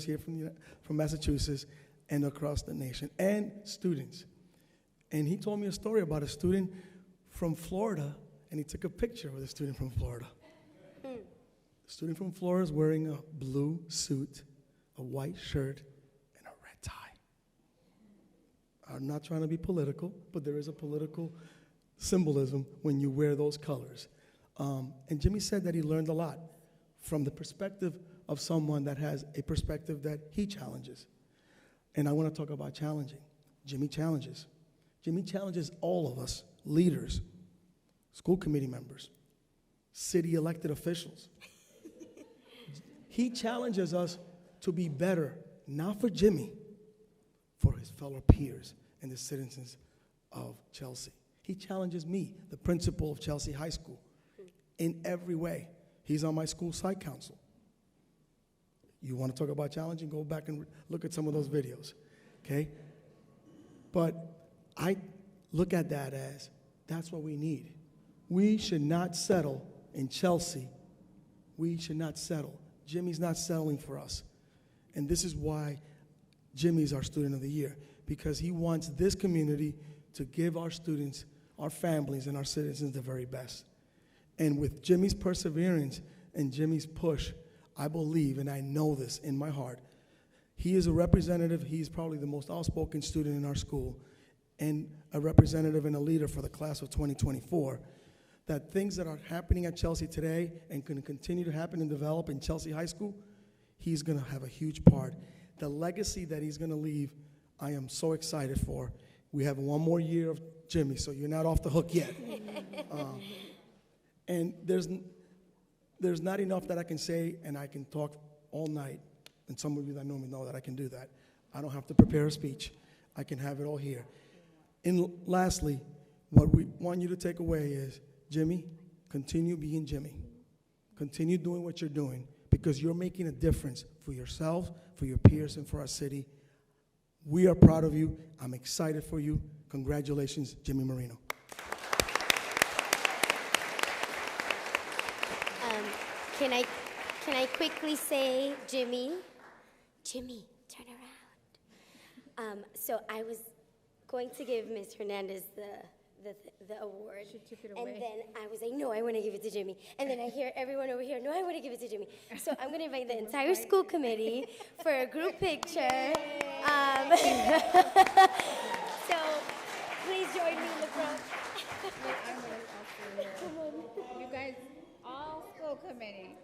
here from Massachusetts and across the nation, and students. And he told me a story about a student from Florida, and he took a picture with a student from Florida. The student from Florida is wearing a blue suit, a white shirt, and a red tie. I'm not trying to be political, but there is a political symbolism when you wear those colors. And Jimmy said that he learned a lot from the perspective of someone that has a perspective that he challenges. And I want to talk about challenging. Jimmy challenges. Jimmy challenges all of us, leaders, school committee members, city elected officials. He challenges us to be better, not for Jimmy, for his fellow peers and the citizens of Chelsea. He challenges me, the principal of Chelsea High School, in every way. He's on my school site council. You want to talk about challenging? Go back and look at some of those videos, okay? But I look at that as that's what we need. We should not settle in Chelsea. We should not settle. Jimmy's not settling for us. And this is why Jimmy's our student of the year, because he wants this community to give our students, our families, and our citizens the very best. And with Jimmy's perseverance and Jimmy's push, I believe, and I know this in my heart, he is a representative. He's probably the most outspoken student in our school and a representative and a leader for the class of 2024, that things that are happening at Chelsea today and can continue to happen and develop in Chelsea High School, he's going to have a huge part. The legacy that he's going to leave, I am so excited for. We have one more year of Jimmy, so you're not off the hook yet. And there's not enough that I can say, and I can talk all night. And some of you that know me know that I can do that. I don't have to prepare a speech. I can have it all here. And lastly, what we want you to take away is, Jimmy, continue being Jimmy. Continue doing what you're doing, because you're making a difference for yourself, for your peers, and for our city. We are proud of you. I'm excited for you. Congratulations, Jimmy Marino. Can I quickly say, Jimmy, turn around. So I was going to give Ms. Hernandez the award. She took it away. And then I was like, no, I want to give it to Jimmy. And then I hear everyone over here, no, I want to give it to Jimmy. So I'm going to invite the entire school committee for a group picture. So please join me in the front. Come on. You guys, all school committee.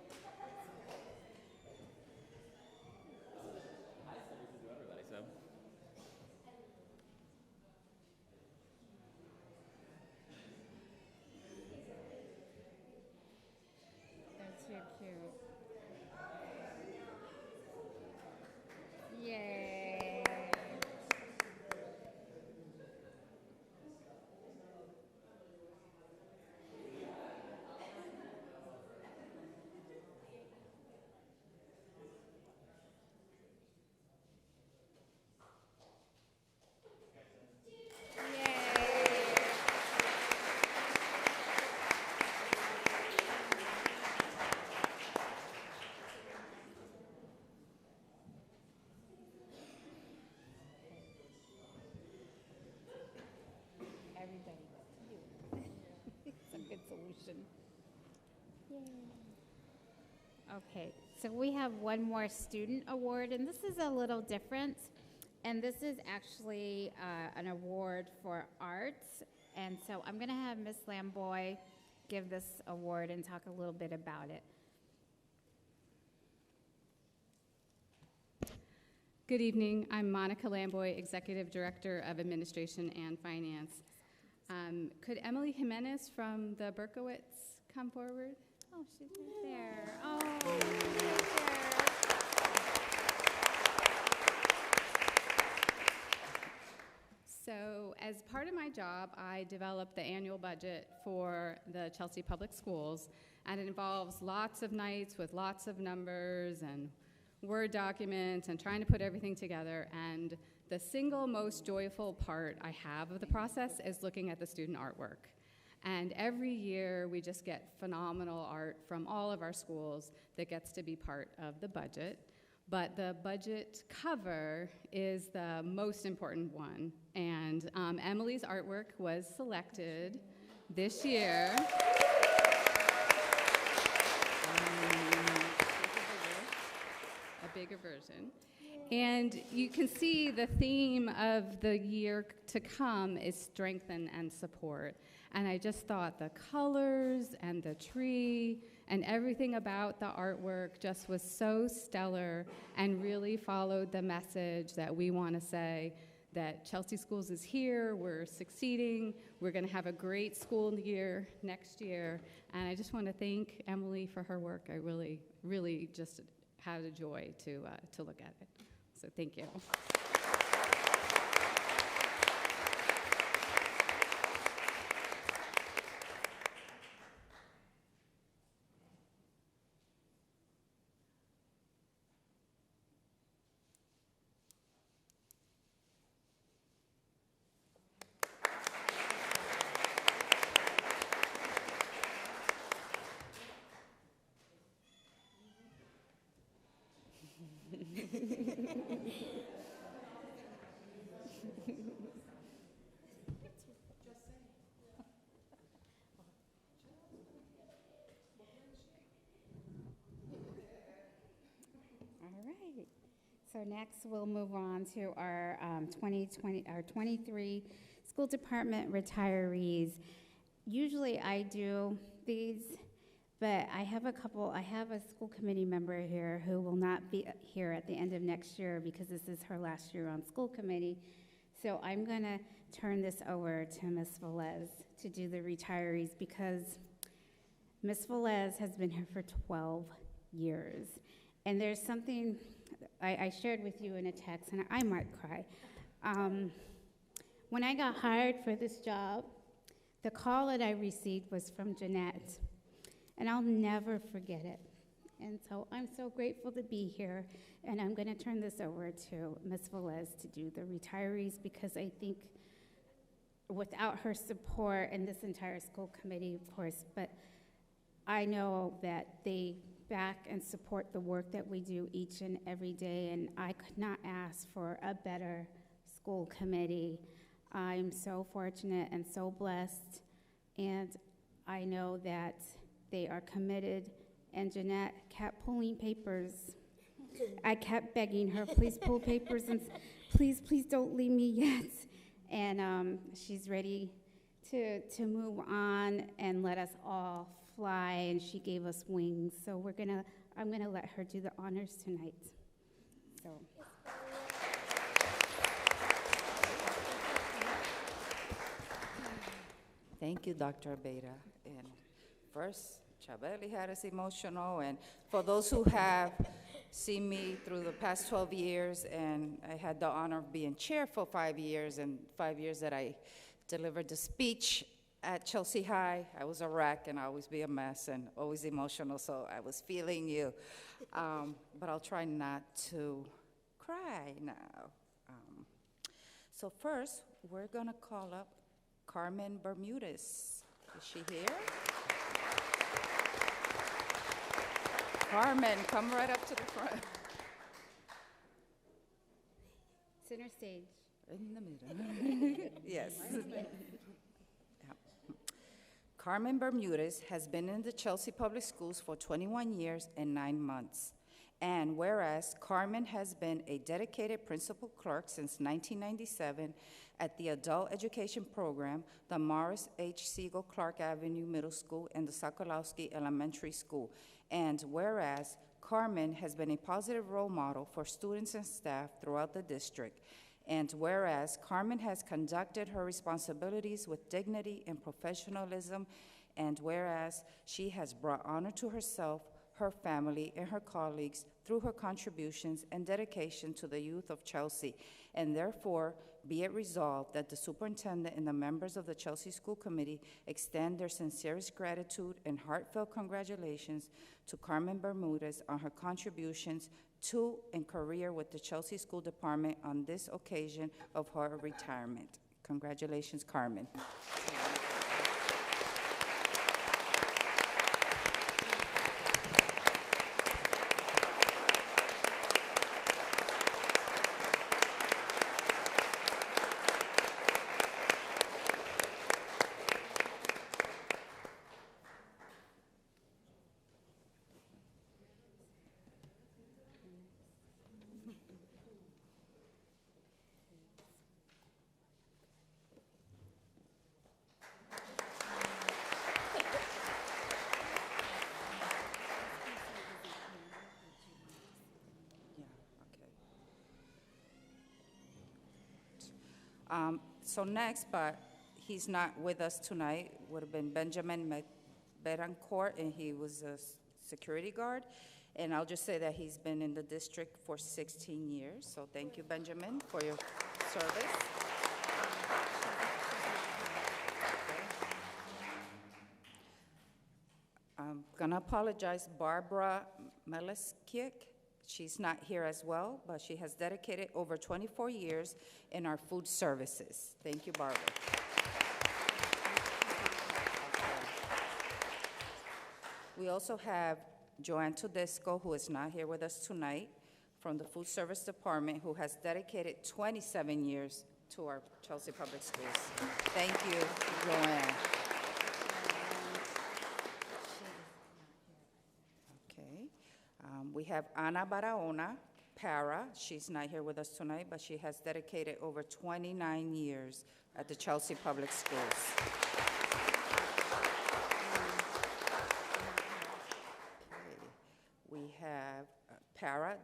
That's too cute. Yay. motion. Okay, so we have one more student award, and this is a little different. And this is actually an award for arts. And so I'm going to have Ms. Lamboy give this award and talk a little bit about it. Good evening. I'm Monica Lamboy, Executive Director of Administration and Finance. Could Emily Jimenez from the Berkowitz come forward? Oh, she's right there. Oh, she's right there. So, as part of my job, I develop the annual budget for the Chelsea Public Schools, and it involves lots of nights with lots of numbers and Word documents and trying to put everything together. And the single most joyful part I have of the process is looking at the student artwork. And every year, we just get phenomenal art from all of our schools that gets to be part of the budget. But the budget cover is the most important one. And Emily's artwork was selected this year. A bigger version. And you can see the theme of the year to come is strengthen and support. And I just thought the colors and the tree and everything about the artwork just was so stellar and really followed the message that we want to say, that Chelsea Schools is here, we're succeeding, we're going to have a great school year next year. And I just want to thank Emily for her work. I really, really just had a joy to look at it. So thank you. So next, we'll move on to our 23 school department retirees. Usually I do these, but I have a school committee member here who will not be here at the end of next year because this is her last year on school committee. So I'm gonna turn this over to Ms. Velez to do the retirees because Ms. Velez has been here for 12 years. And there's something I shared with you in a text, and I might cry. When I got hired for this job, the call that I received was from Jeanette, and I'll never forget it. And so I'm so grateful to be here, and I'm going to turn this over to Ms. Velez to do the retirees because I think without her support and this entire school committee, of course, but I know that they back and support the work that we do each and every day, and I could not ask for a better school committee. I'm so fortunate and so blessed, and I know that they are committed, and Jeanette kept pulling papers. I kept begging her, please pull papers, and please don't leave me yet. And she's ready to move on and let us all fly, and she gave us wings. So I'm gonna let her do the honors tonight. So. Thank you, Dr. Abeyta. And first, Chabeli had us emotional, and for those who have seen me through the past 12 years, and I had the honor of being chair for 5 years, and 5 years that I delivered the speech at Chelsea High, I was a wreck, and I always be a mess and always emotional, so I was feeling you. But I'll try not to cry now. So first, we're gonna call up Carmen Bermudez. Is she here? Carmen, come right up to the front. Center stage. In the middle. Yes. Carmen Bermudez has been in the Chelsea Public Schools for 21 years and 9 months. And whereas Carmen has been a dedicated principal clerk since 1997 at the Adult Education Program, the Morris H. Siegel Clark Avenue Middle School, and the Sokolowski Elementary School. And whereas Carmen has been a positive role model for students and staff throughout the district. And whereas Carmen has conducted her responsibilities with dignity and professionalism, and whereas she has brought honor to herself, her family, and her colleagues through her contributions and dedication to the youth of Chelsea. And therefore, be it resolved that the superintendent and the members of the Chelsea School Committee extend their sincerest gratitude and heartfelt congratulations to Carmen Bermudez on her contributions to and career with the Chelsea School Department on this occasion of her retirement. Congratulations, Carmen. So next, but he's not with us tonight, would have been Benjamin Betancourt, and he was a security guard. And I'll just say that he's been in the district for 16 years. So thank you, Benjamin, for your service. I'm gonna apologize, Barbara Meleskiek. She's not here as well, but she has dedicated over 24 years in our food services. Thank you, Barbara. We also have Joanne Tedesco, who is not here with us tonight, from the Food Service Department, who has dedicated 27 years to our Chelsea Public Schools. Thank you, Joanne. We have Ana Barahona, para. She's not here with us tonight, but she has dedicated over 29 years at the Chelsea Public Schools. We have para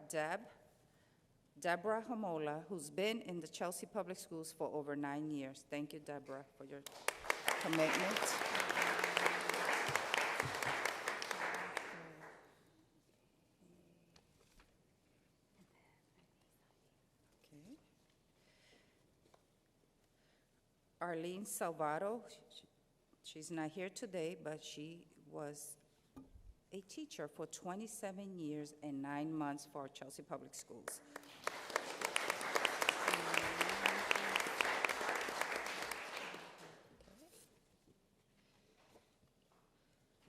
Deborah Homola, who's been in the Chelsea Public Schools for over 9 years. Thank you, Deborah, for your commitment. Arlene Salvato, she's not here today, but she was a teacher for 27 years and 9 months for Chelsea Public Schools.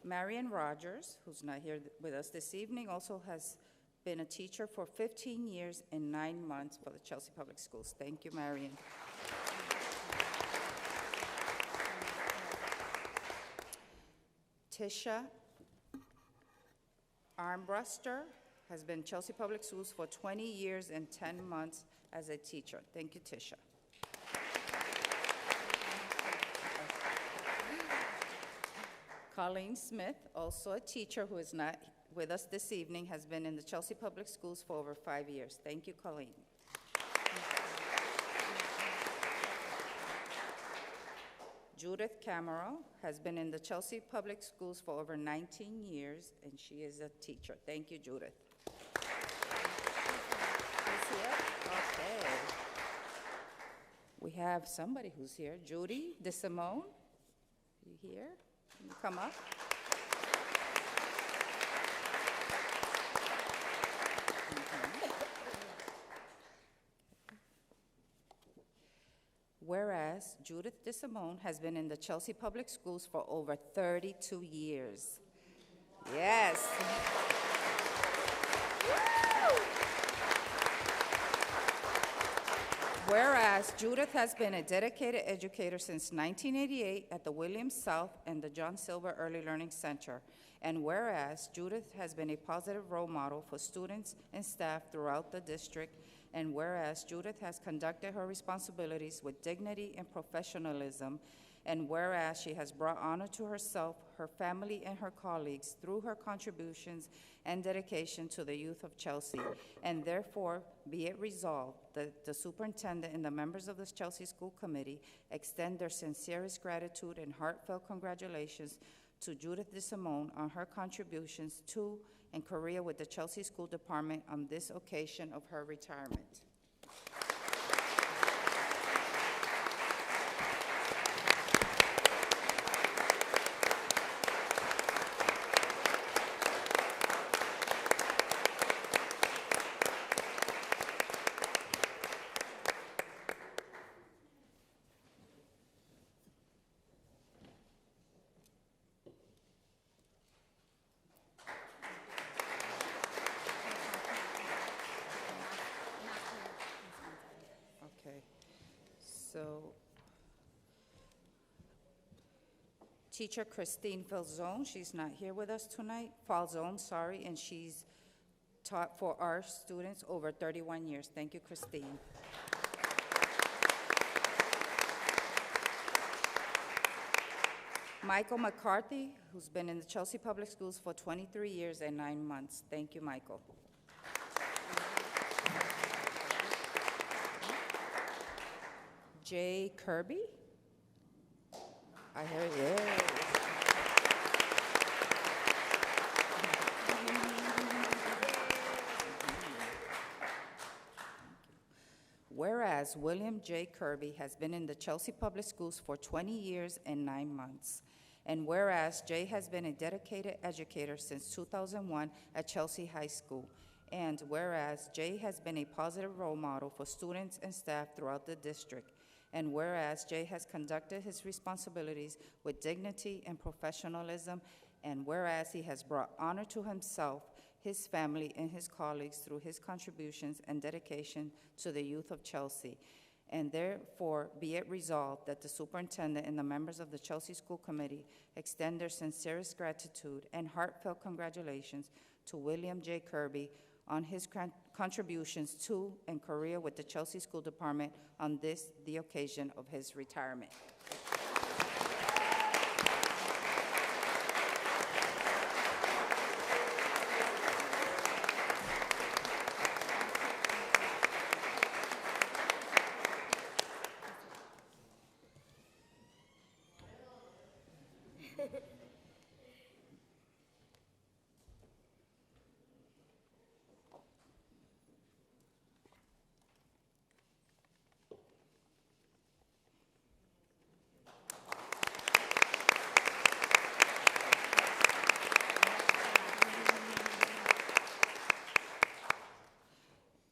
Marian Rogers, who's not here with us this evening, also has been a teacher for 15 years and 9 months for the Chelsea Public Schools. Thank you, Marian. Tisha Armbruster has been Chelsea Public Schools for 20 years and 10 months as a teacher. Thank you, Tisha. Colleen Smith, also a teacher who is not with us this evening, has been in the Chelsea Public Schools for over 5 years. Thank you, Colleen. Judith Camero has been in the Chelsea Public Schools for over 19 years, and she is a teacher. Thank you, Judith. Who's here? Okay. We have somebody who's here. Judy DeSimone, you here? Can you come up? Whereas Judith DeSimone has been in the Chelsea Public Schools for over 32 years. Yes. whereas Judith has been a dedicated educator since 1988 at the Williams South and the John Silver Early Learning Center, and whereas Judith has been a positive role model for students and staff throughout the district, and whereas Judith has conducted her responsibilities with dignity and professionalism, and whereas she has brought honor to herself, her family, and her colleagues through her contributions and dedication to the youth of Chelsea, and therefore be it resolved that the superintendent and the members of the Chelsea School Committee extend their sincerest gratitude and heartfelt congratulations to Judith DeSimone on her contributions to and career with the Chelsea School Department on this occasion of her retirement. So, teacher Christine Falzone, she's not here with us tonight. Falzone, sorry, and she's taught for our students over 31 years. Thank you, Christine. Michael McCarthy, who's been in the Chelsea Public Schools for 23 years and 9 months. Thank you, Michael. Jay Kirby. I hear it. Whereas William J. Kirby has been in the Chelsea Public Schools for 20 years and 9 months, and whereas Jay has been a dedicated educator since 2001 at Chelsea High School, and whereas Jay has been a positive role model for students and staff throughout the district, and whereas Jay has conducted his responsibilities with dignity and professionalism, and whereas he has brought honor to himself, his family, and his colleagues through his contributions and dedication to the youth of Chelsea, and therefore be it resolved that the superintendent and the members of the Chelsea School Committee extend their sincerest gratitude and heartfelt congratulations to William J. Kirby on his contributions to and career with the Chelsea School Department on this, the occasion of his retirement.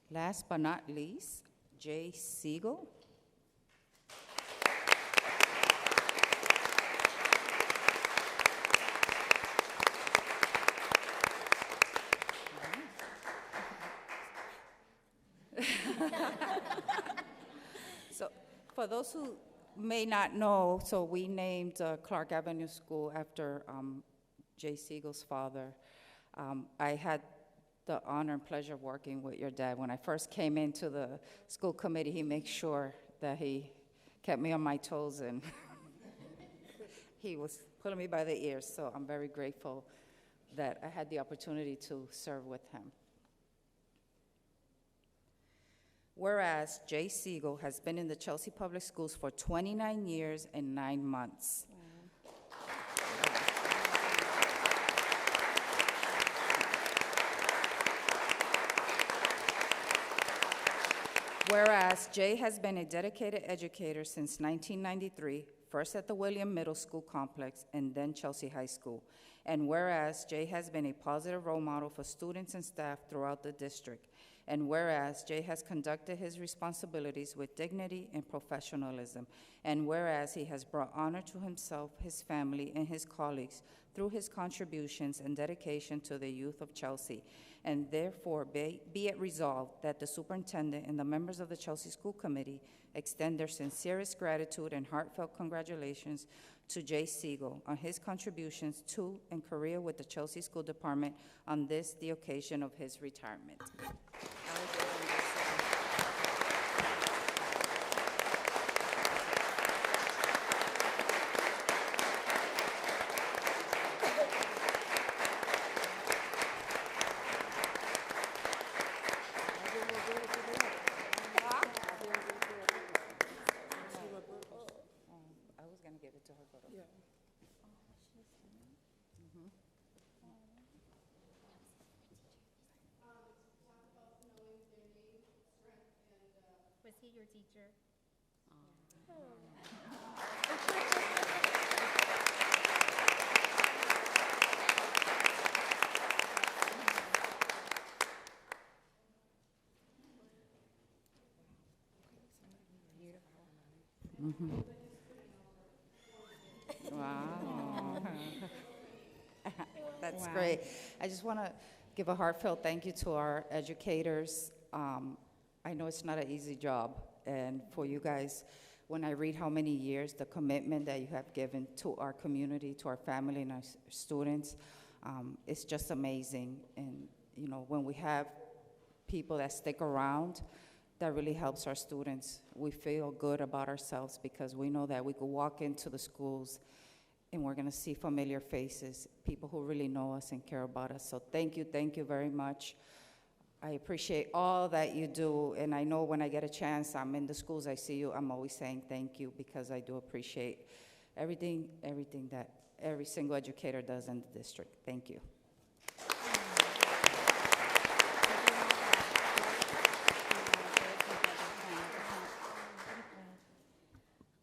Last but not least, Jay Siegel. So, for those who may not know, so we named Clark Avenue School after Jay Siegel's father. I had the honor and pleasure of working with your dad. When I first came into the school committee, he made sure that he kept me on my toes, and he was pulling me by the ears, so I'm very grateful that I had the opportunity to serve with him. Whereas Jay Siegel has been in the Chelsea Public Schools for 29 years and 9 months. Whereas Jay has been a dedicated educator since 1993, first at the William Middle School complex and then Chelsea High School. And whereas Jay has been a positive role model for students and staff throughout the district. And whereas Jay has conducted his responsibilities with dignity and professionalism. And whereas he has brought honor to himself, his family, and his colleagues through his contributions and dedication to the youth of Chelsea. And therefore, be it resolved that the superintendent and the members of the Chelsea School Committee extend their sincerest gratitude and heartfelt congratulations to Jay Siegel on his contributions to and career with the Chelsea School Department on this, the occasion of his retirement. I was going to give it to her, but okay. Mhm. Was he your teacher? Mhm. Wow. That's Wow. great. I just want to give a heartfelt thank you to our educators. I know it's not an easy job, and for you guys, when I read how many years, the commitment that you have given to our community, to our family and our students, it's just amazing. And, you know, when we have people that stick around, that really helps our students. We feel good about ourselves because we know that we could walk into the schools and we're going to see familiar faces, people who really know us and care about us. So thank you very much. I appreciate all that you do, and I know when I get a chance, I'm in the schools, I see you, I'm always saying thank you because I do appreciate everything that every single educator does in the district. Thank you.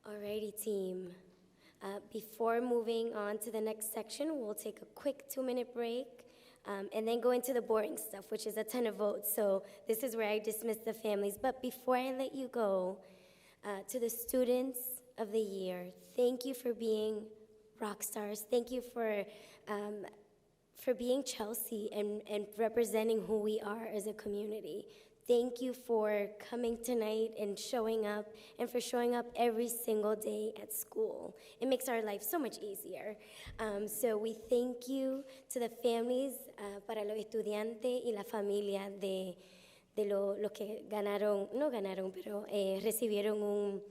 Alrighty, team. Before moving on to the next section, we'll take a quick 2-minute break and then go into the boring stuff, which is a ton of votes. So this is where I dismiss the families. But before I let you go, to the students of the year, thank you for being rock stars. Thank you for being Chelsea and representing who we are as a community. Thank you for coming tonight and showing up, and for showing up every single day at school. It makes our life so much easier. So we thank you to the families, para los estudiantes y la familia de los que ganaron, no ganaron, pero recibieron un,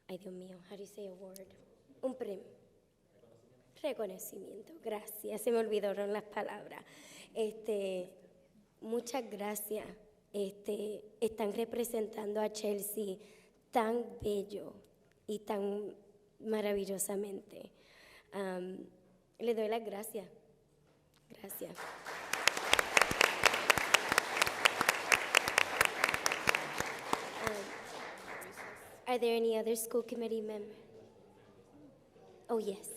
ay Dios mío, how do you say award? Un premio. Reconocimiento, gracias, se me olvidaron las palabras. Muchas gracias. Están representando a Chelsea tan bello y tan maravillosamente. Le doy las gracias. Gracias. Are there any other school committee members? Oh, yes.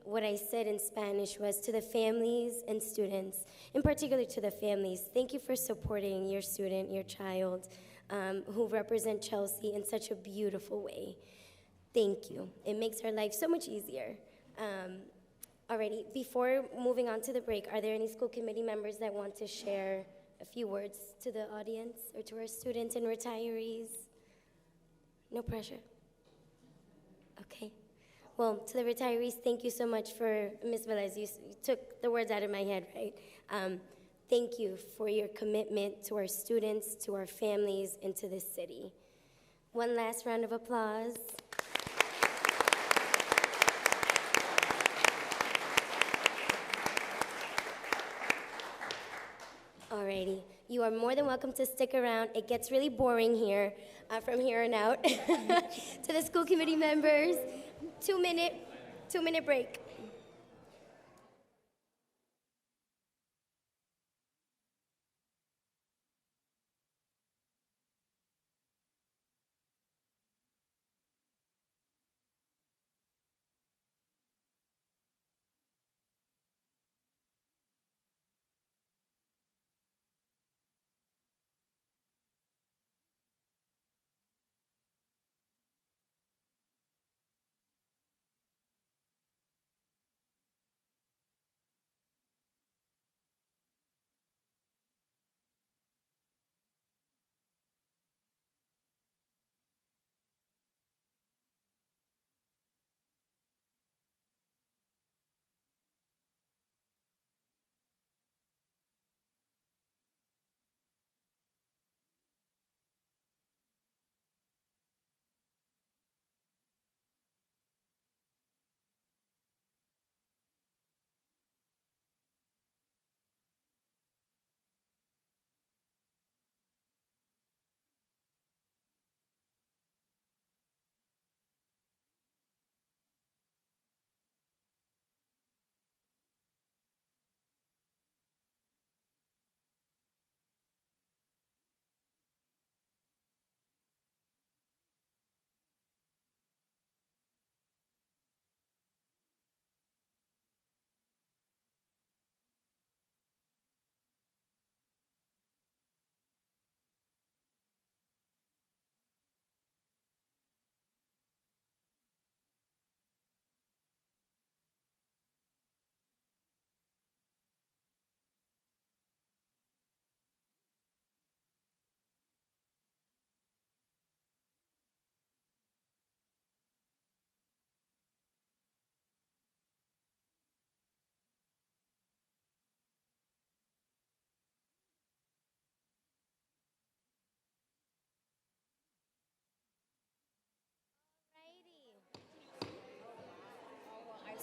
What I said in Spanish was to the families and students, in particular to the families, thank you for supporting your student, your child, who represent Chelsea in such a beautiful way. Thank you. It makes our life so much easier. Alrighty, before moving on to the break, are there any school committee members that want to share a few words to the audience or to our students and retirees? No pressure. Okay. Well, to the retirees, thank you so much for, Ms. Velez, you took the words out of my head, right? Thank you for your commitment to our students, to our families, and to this city. One last round of applause. Alrighty, you are more than welcome to stick around. It gets really boring here from here on out. To the school committee members, 2-minute break.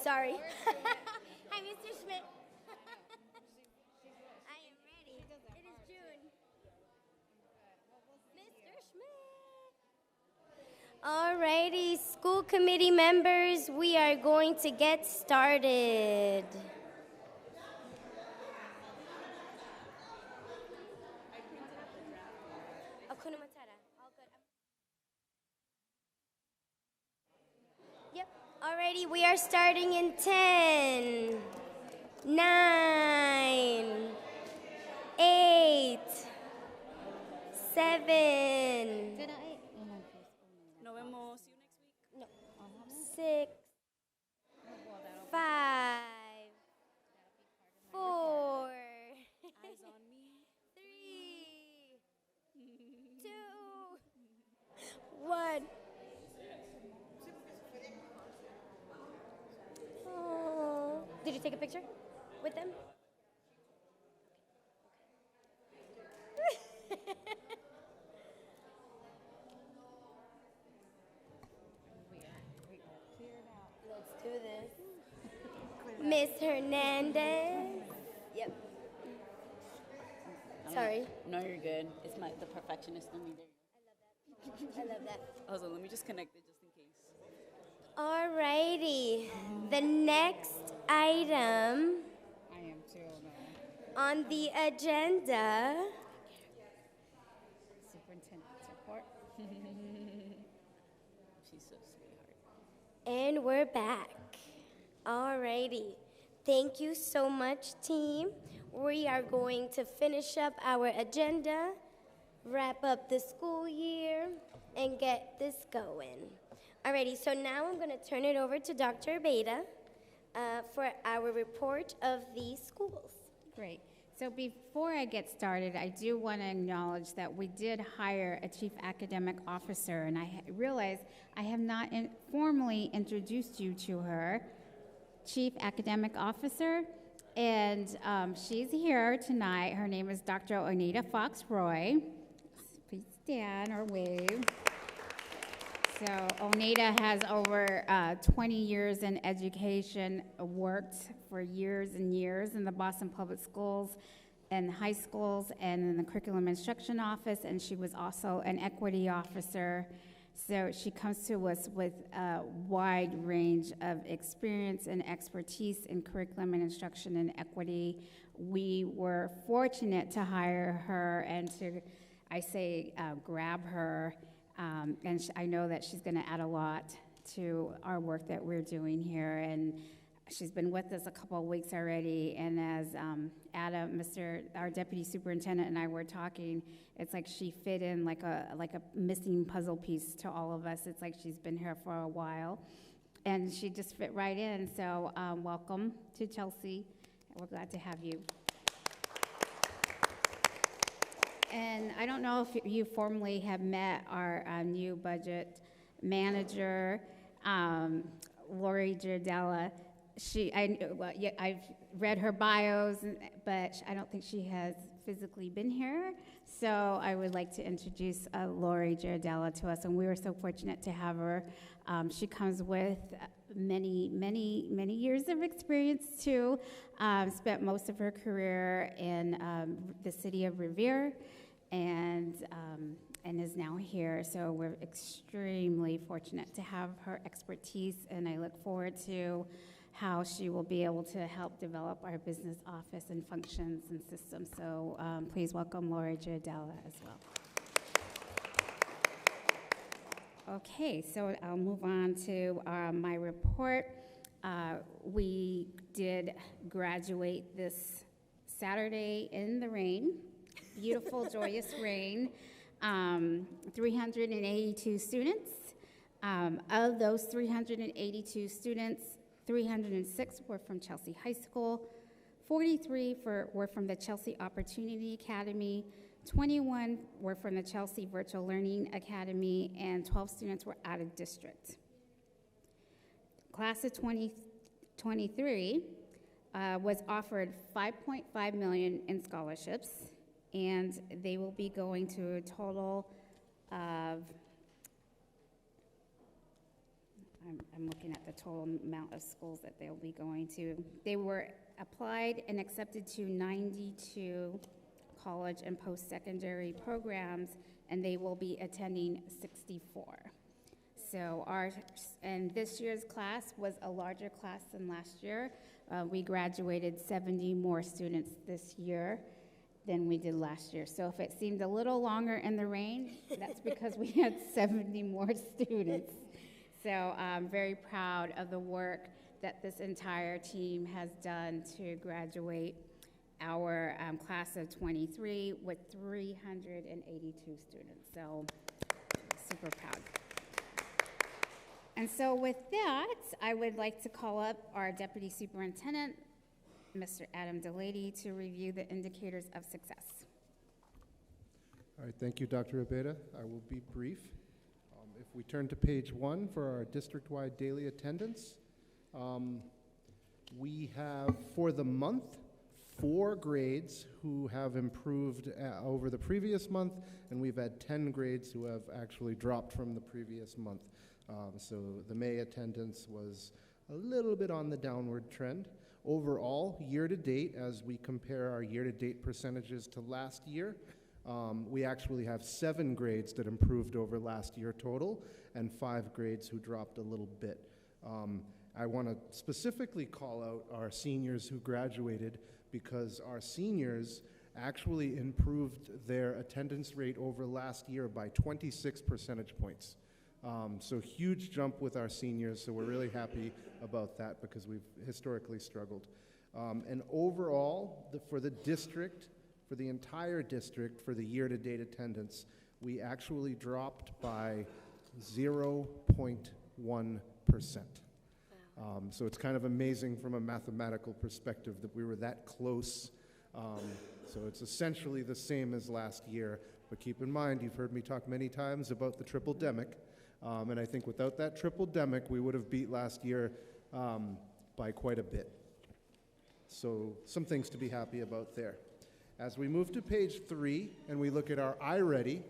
sorry. Hi, Mr. Schmidt. I am ready. It is June. Mr. Schmidt. Alrighty, school committee members, we are going to get started. Hakuna Matata. All good. Yep. Alrighty, we are starting in 10, 9, 8, 7. Nos vemos. See you next week. No. 6, 5, 4, 3, 2, 1. Oh. Did you take a picture with them? Let's do this. Miss Hernandez. Yep. Sorry. No, you're good. It's the perfectionist in me there. I love that. Also, let me just connect it just in case. Alrighty. The next item I am too. on the agenda. Superintendent report. She's so sweetheart. And we're back. Alrighty. Thank you so much, team. We are going to finish up our agenda, wrap up the school year, and get this going. Alrighty, so now I'm going to turn it over to Dr. Beta for our report of the schools. Great. So before I get started, I do want to acknowledge that we did hire a chief academic officer, and I realize I have not formally introduced you to her, chief academic officer, and she's here tonight. Her name is Dr. Oneida Fox-Roy. Please stand or wave. So Oneida has over 20 years in education, worked for years and years in the Boston Public Schools and high schools and in the curriculum instruction office, and she was also an equity officer. So she comes to us with a wide range of experience and expertise in curriculum and instruction and equity. We were fortunate to hire her and to, grab her. And I know that she's going to add a lot to our work that we're doing here. And she's been with us a couple of weeks already. And as Adam, our deputy superintendent, and I were talking, it's like she fit in like a missing puzzle piece to all of us. It's like she's been here for a while, and she just fit right in. So welcome to Chelsea. We're glad to have you. And I don't know if you formally have met our new budget manager, Lori Giardella. I've read her bios, but I don't think she has physically been here. So I would like to introduce Lori Giardella to us, and we were so fortunate to have her. She comes with many, many, many years of experience too. Spent most of her career in the city of Revere, and is now here. So we're extremely fortunate to have her expertise, and I look forward to how she will be able to help develop our business office and functions and systems. So please welcome Laura Giardella as well. Okay, so I'll move on to my report. We did graduate this Saturday in the rain, beautiful, joyous rain. 382 students. Of those 382 students, 306 were from Chelsea High School, 43 were from the Chelsea Opportunity Academy, 21 were from the Chelsea Virtual Learning Academy, and 12 students were out of district. Class of 2023 was offered $5.5 million in scholarships, and they will be going to a total of, I'm looking at the total amount of schools that they'll be going to. They were applied and accepted to 92 college and post-secondary programs, and they will be attending 64. So and this year's class was a larger class than last year. We graduated 70 more students this year than we did last year. So if it seemed a little longer in the rain, that's because we had 70 more students. So I'm very proud of the work that this entire team has done to graduate our class of 23 with 382 students. So super proud. And so with that, I would like to call up our Deputy Superintendent, Mr. Adam Delaney, to review the indicators of success. All right, thank you, Dr. Abeda. I will be brief. If we turn to page 1 for our district-wide daily attendance, we have, for the month, 4 grades who have improved over the previous month, and we've had 10 grades who have actually dropped from the previous month. So the May attendance was a little bit on the downward trend. Overall, year-to-date, as we compare our year-to-date percentages to last year, we actually have 7 grades that improved over last year total, and 5 grades who dropped a little bit. I want to specifically call out our seniors who graduated, because our seniors actually improved their attendance rate over last year by 26 percentage points. So huge jump with our seniors, so we're really happy about that because we've historically struggled. And overall, for the district, for the entire district, for the year-to-date attendance, we actually dropped by 0.1%. So it's kind of amazing from a mathematical perspective that we were that close. So it's essentially the same as last year, but keep in mind, you've heard me talk many times about the triple-demic. And I think without that triple-demic, we would have beat last year by quite a bit. So some things to be happy about there. As we move to page 3 and we look at our iReady,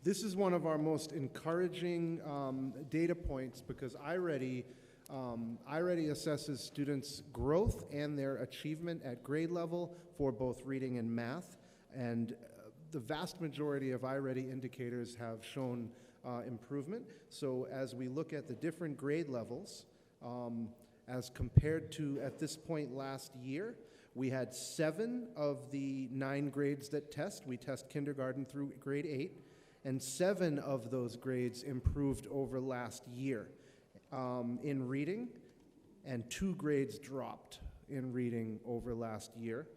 this is one of our most encouraging data points because iReady assesses students' growth and their achievement at grade level for both reading and math. And the vast majority of iReady indicators have shown improvement. So as we look at the different grade levels, as compared to at this point last year, we had 7 of the 9 grades that test. We test kindergarten through grade 8, and 7 of those grades improved over last year in reading, and 2 grades dropped in reading over last year.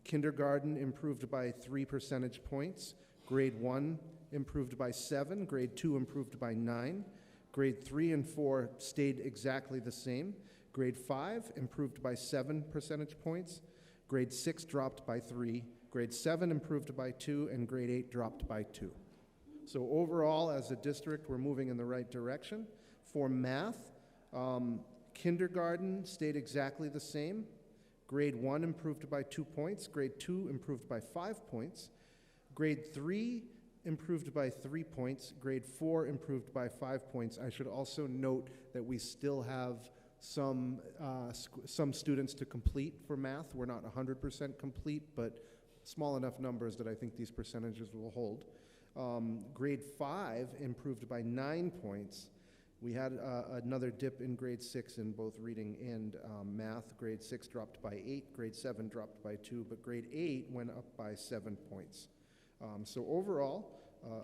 Kindergarten improved by 3 percentage points. Grade 1 improved by 7. Grade 2 improved by 9. Grade 3 and 4 stayed exactly the same. Grade 5 improved by 7 percentage points. Grade 6 dropped by 3. Grade 7 improved by 2, and grade 8 dropped by 2. So overall, as a district, we're moving in the right direction. For math, kindergarten stayed exactly the same. Grade 1 improved by 2 points. Grade 2 improved by 5 points. Grade 3 improved by 3 points. Grade 4 improved by 5 points. I should also note that we still have some students to complete for math. We're not 100% complete, but small enough numbers that I think these percentages will hold. Grade 5 improved by 9 points. We had another dip in grade 6 in both reading and math. Grade 6 dropped by 8, grade 7 dropped by 2, but grade 8 went up by 7 points. So overall,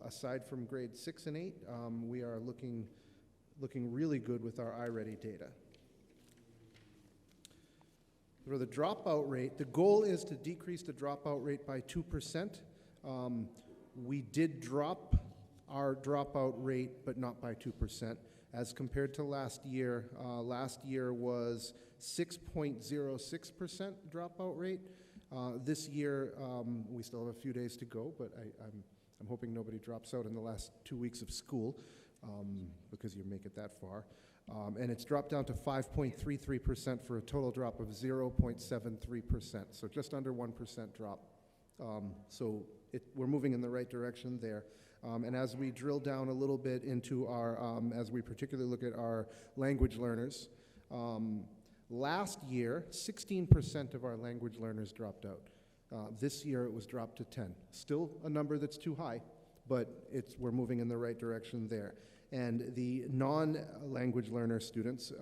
aside from grade 6 and 8, we are looking really good with our iReady data. For the dropout rate, the goal is to decrease the dropout rate by 2%. We did drop our dropout rate, but not by 2%. As compared to last year was 6.06% dropout rate. This year, we still have a few days to go, but I'm hoping nobody drops out in the last 2 weeks of school because you make it that far. And it's dropped down to 5.33% for a total drop of 0.73%, so just under 1% drop We're moving in the right direction there. And as we drill down a little bit into our, as we particularly look at our language learners, last year, 16% of our language learners dropped out. This year, it was dropped to 10. Still a number that's too high, but we're moving in the right direction there. And the non-language learner students,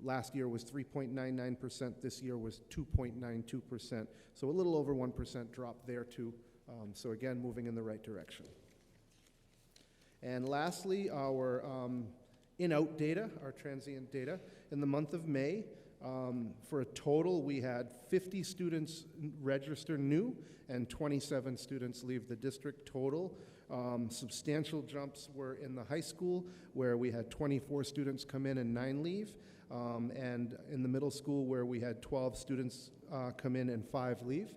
last year was 3.99%, this year was 2.92%, so a little over 1% drop there too. So again, moving in the right direction. And lastly, our in-out data, our transient data. In the month of May, for a total, we had 50 students register new and 27 students leave the district total. Substantial jumps were in the high school, where we had 24 students come in and 9 leave, and in the middle school, where we had 12 students come in and 5 leave.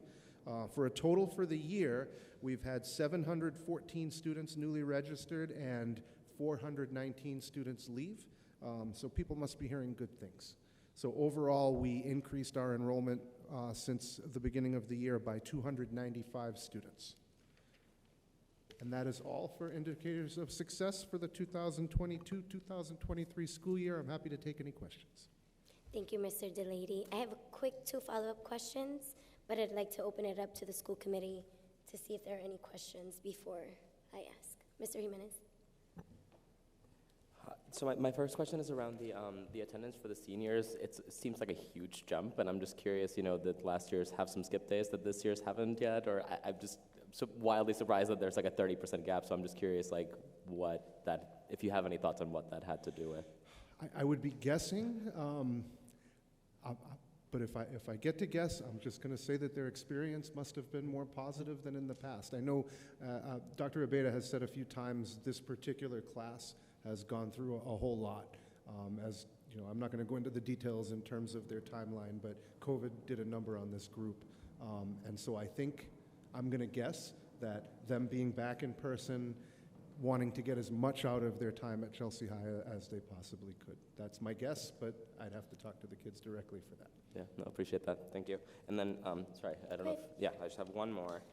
For a total for the year, we've had 714 students newly registered and 419 students leave. So people must be hearing good things. So overall, we increased our enrollment since the beginning of the year by 295 students. And that is all for indicators of success for the 2022-2023 school year. I'm happy to take any questions. Thank you, Mr. DeLady. I have a quick 2 follow-up questions, but I'd like to open it up to the school committee to see if there are any questions before I ask. Mr. Jimenez. So my first question is around the attendance for the seniors. It seems like a huge jump, and I'm just curious, that last year's have some skip days that this year's haven't yet, or I'm just so wildly surprised that there's like a 30% gap, so I'm just curious, like, if you have any thoughts on what that had to do with. I would be guessing, but if I get to guess, I'm just going to say that their experience must have been more positive than in the past. I know Dr. Abeda has said a few times this particular class has gone through a whole lot. As you know, I'm not going to go into the details in terms of their timeline, but COVID did a number on this group. And so I think, I'm going to guess that them being back in person, wanting to get as much out of their time at Chelsea High as they possibly could. That's my guess, but I'd have to talk to the kids directly for that. Yeah, no, appreciate that. Thank you. And then, sorry, I don't know if, I just have one more.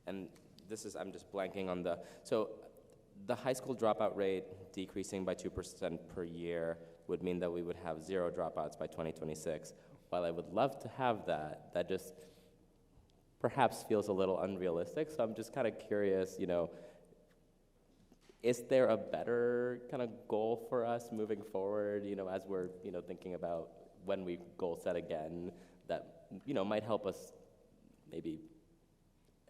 And this is, I'm just blanking on so the high school dropout rate decreasing by 2% per year would mean that we would have 0 dropouts by 2026. While I would love to have that, that just perhaps feels a little unrealistic. So I'm just kind of curious, is there a better kind of goal for us moving forward, as we're, thinking about when we goal set again that, might help us maybe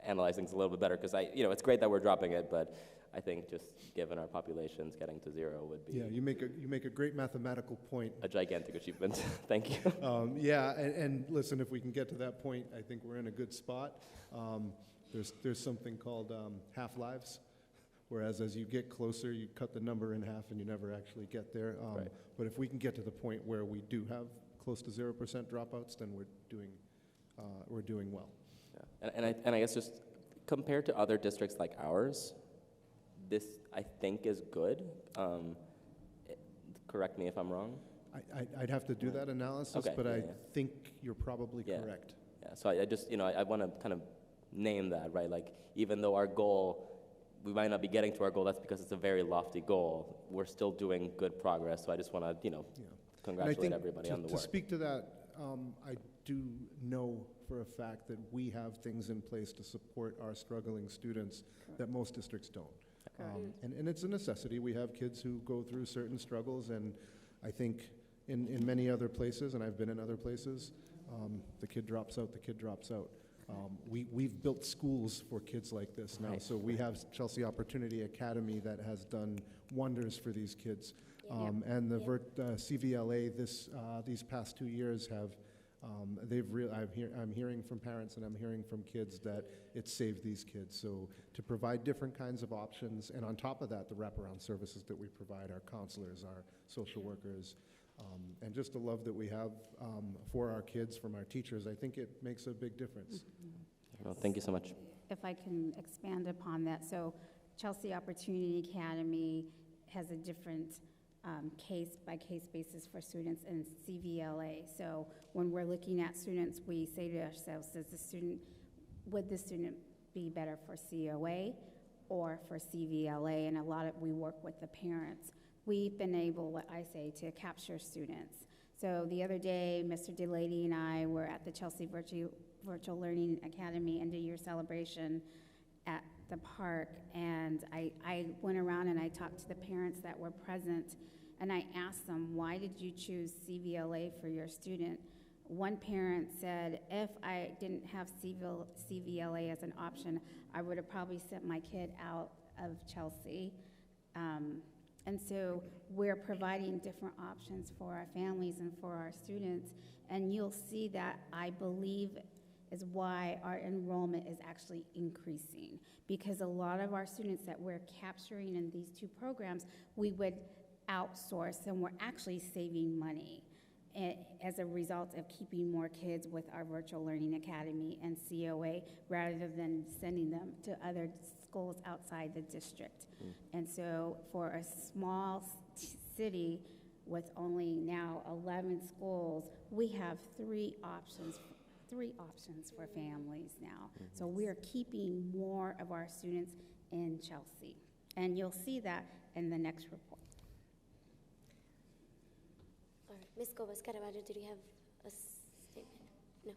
analyze things a little bit better? Because it's great that we're dropping it, but I think just given our populations, getting to 0 would be. Yeah, you make a great mathematical point. A gigantic achievement. Thank you. And listen, if we can get to that point, I think we're in a good spot. There's something called half-lives, whereas as you get closer, you cut the number in half and you never actually get there. Right. But if we can get to the point where we do have close to 0% dropouts, then we're doing well. Yeah. And I guess just compared to other districts like ours, this, I think, is good. Correct me if I'm wrong. I'd have to do that analysis, okay, but I think you're probably correct. Yeah, so I just, I want to kind of name that, right? Like, even though our goal, we might not be getting to our goal, that's because it's a very lofty goal. We're still doing good progress, so I just want to, congratulate everybody on the work. To speak to that, I do know for a fact that we have things in place to support our struggling students that most districts don't. And it's a necessity. We have kids who go through certain struggles, and I think in many other places, and I've been in other places, the kid drops out, We've built schools for kids like this now, so we have Chelsea Opportunity Academy that has done wonders for these kids. And the CVLA these past 2 years have, I'm hearing from parents and I'm hearing from kids that it saved these kids. So to provide different kinds of options, and on top of that, the wraparound services that we provide, our counselors, our social workers, and just the love that we have for our kids from our teachers, I think it makes a big difference. Mm-hmm. Well, thank you so much. If I can expand upon that, so Chelsea Opportunity Academy has a different case-by-case basis for students in CVLA. So when we're looking at students, we say to ourselves, would the student be better for COA or for CVLA? And we work with the parents. We've been able, what I say, to capture students. So the other day, Mr. DeLady and I were at the Chelsea Virtual Learning Academy end-of-year celebration at the park, and I went around and I talked to the parents that were present, and I asked them, why did you choose CVLA for your student? One parent said, if I didn't have CVLA as an option, I would have probably sent my kid out of Chelsea. And so we're providing different options for our families and for our students, and you'll see that, I believe, is why our enrollment is actually increasing, because a lot of our students that we're capturing in these two programs, we would outsource, and we're actually saving money as a result of keeping more kids with our Virtual Learning Academy and COA rather than sending them to other schools outside the district. And so for a small city with only now 11 schools, we have three options for families now. So we are keeping more of our students in Chelsea. And you'll see that in the next report. All right, Ms. Gomez-Caraballo, did you have a statement? No?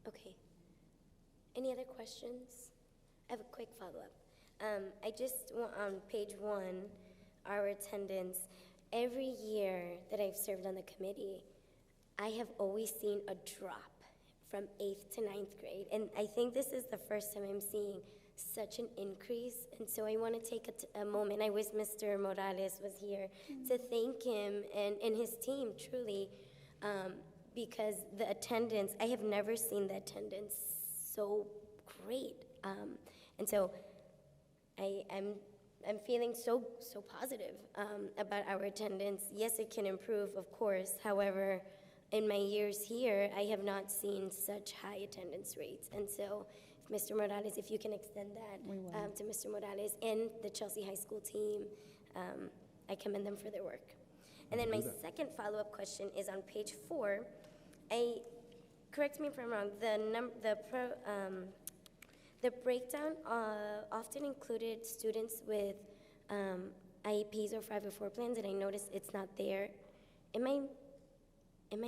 Okay. Any other questions? I have a quick follow-up. I just want on page 1, our attendance. Every year that I've served on the committee, I have always seen a drop from 8th to 9th grade. And I think this is the first time I'm seeing such an increase. And so I want to take a moment. I wish Mr. Morales was here to thank him and his team, truly, because the attendance, I have never seen the attendance so great. And so I'm feeling so positive about our attendance. Yes, it can improve, of course. However, in my years here, I have not seen such high attendance rates. And so, Mr. Morales, if you can extend that to Mr. Morales and the Chelsea High School team, I commend them for their work. And then my second follow-up question is on page 4. Correct me if I'm wrong, the breakdown often included students with IEPs or 504 plans, and I noticed it's not there. Am I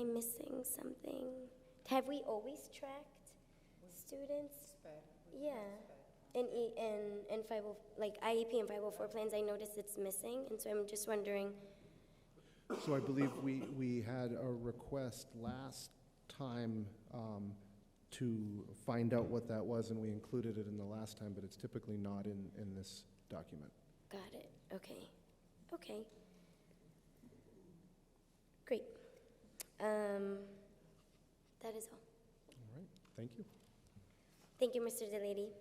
missing something? Have we always tracked students? Yeah. And like IEP and 504 plans, I noticed it's missing, and so I'm just wondering. So I believe we had a request last time to find out what that was, and we included it in the last time, but it's typically not in this document. Got it. Okay. Okay. Great. That is all. All right. Thank you. Thank you, Mr. DeLady.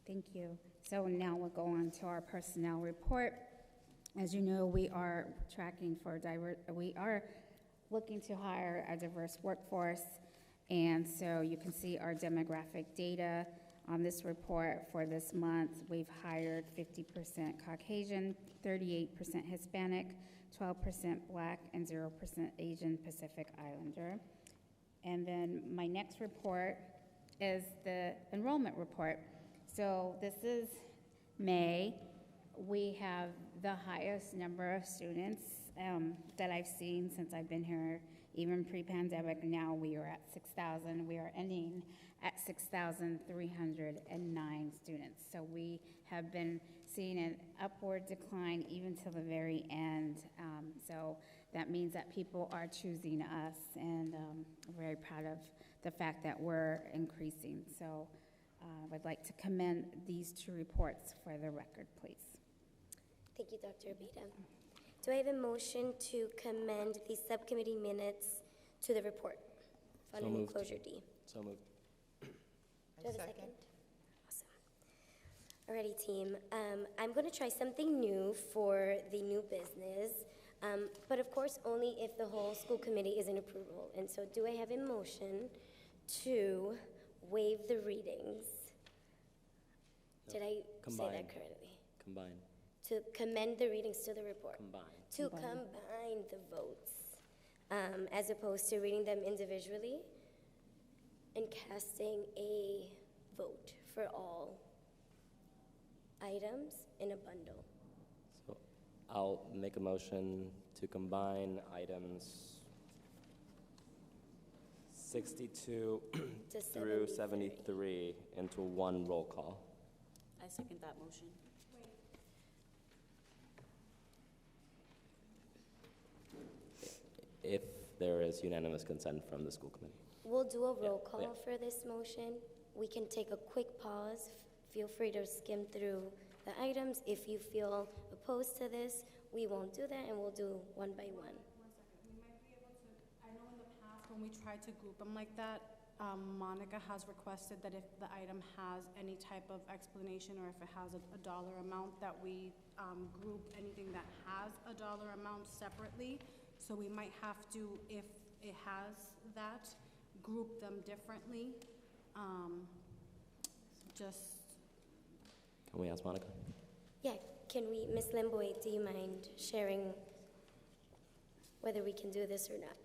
Thank you. So now we'll go on to our personnel report. As you know, we are tracking for we are looking to hire a diverse workforce, and so you can see our demographic data on this report for this month. We've hired 50% Caucasian, 38% Hispanic, 12% Black, and 0% Asian Pacific Islander. And then my next report is the enrollment report. So this is May. We have the highest number of students that I've seen since I've been here, even pre-pandemic. Now we are at 6,000. We are ending at 6,309 students. So we have been seeing an upward decline even till the very end. So that means that people are choosing us, and I'm very proud of the fact that we're increasing. So I would like to commend these two reports for the record, please. Thank you, Dr. Abita. Do I have a motion to commend the subcommittee minutes to the report? Funding and closure D. So moved. Do I have a second? Awesome. Alrighty, team. I'm going to try something new for the new business, but of course only if the whole school committee is in approval. And so do I have a motion to waive the readings? Did I say that correctly? Combine. to commend the readings to the report. To Combine. combine the votes, as opposed to reading them individually and casting a vote for all items in a bundle. So I'll make a motion to combine items 62 To through 73 into one roll call. I second that motion. If there is unanimous consent from the school committee. We'll do a roll Yeah, call yeah. for this motion. We can take a quick pause. Feel free to skim through the items. If you feel opposed to this, we won't do that, and we'll do one by one. I know in the past when we tried to group them like that, Monica has requested that if the item has any type of explanation or if it has a dollar amount, that we group anything that has a dollar amount separately. So we might have to, if it has that, group them differently. Just Can we ask Monica? Yeah, can we, Ms. Limboy, do you mind sharing whether we can do this or not?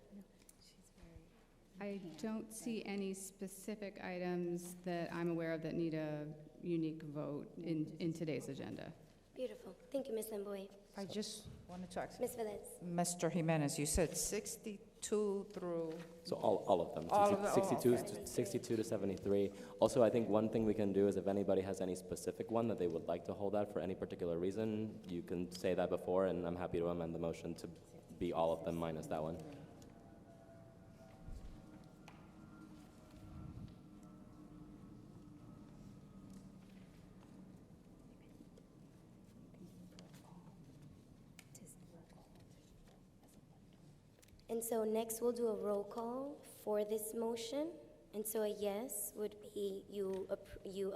I don't see any specific items that I'm aware of that need a unique vote in today's agenda. Beautiful. Thank you, Ms. Limboy. I just wanted to ask Ms. Velez. Mr. Jimenez, you said 62 through, So all of them, All of them, 62, okay. 62 to 73. Also, I think one thing we can do is if anybody has any specific one that they would like to hold out for any particular reason, you can say that before, and I'm happy to amend the motion to be all of them minus that one. And so next we'll do a roll call for this motion. And so a yes would be you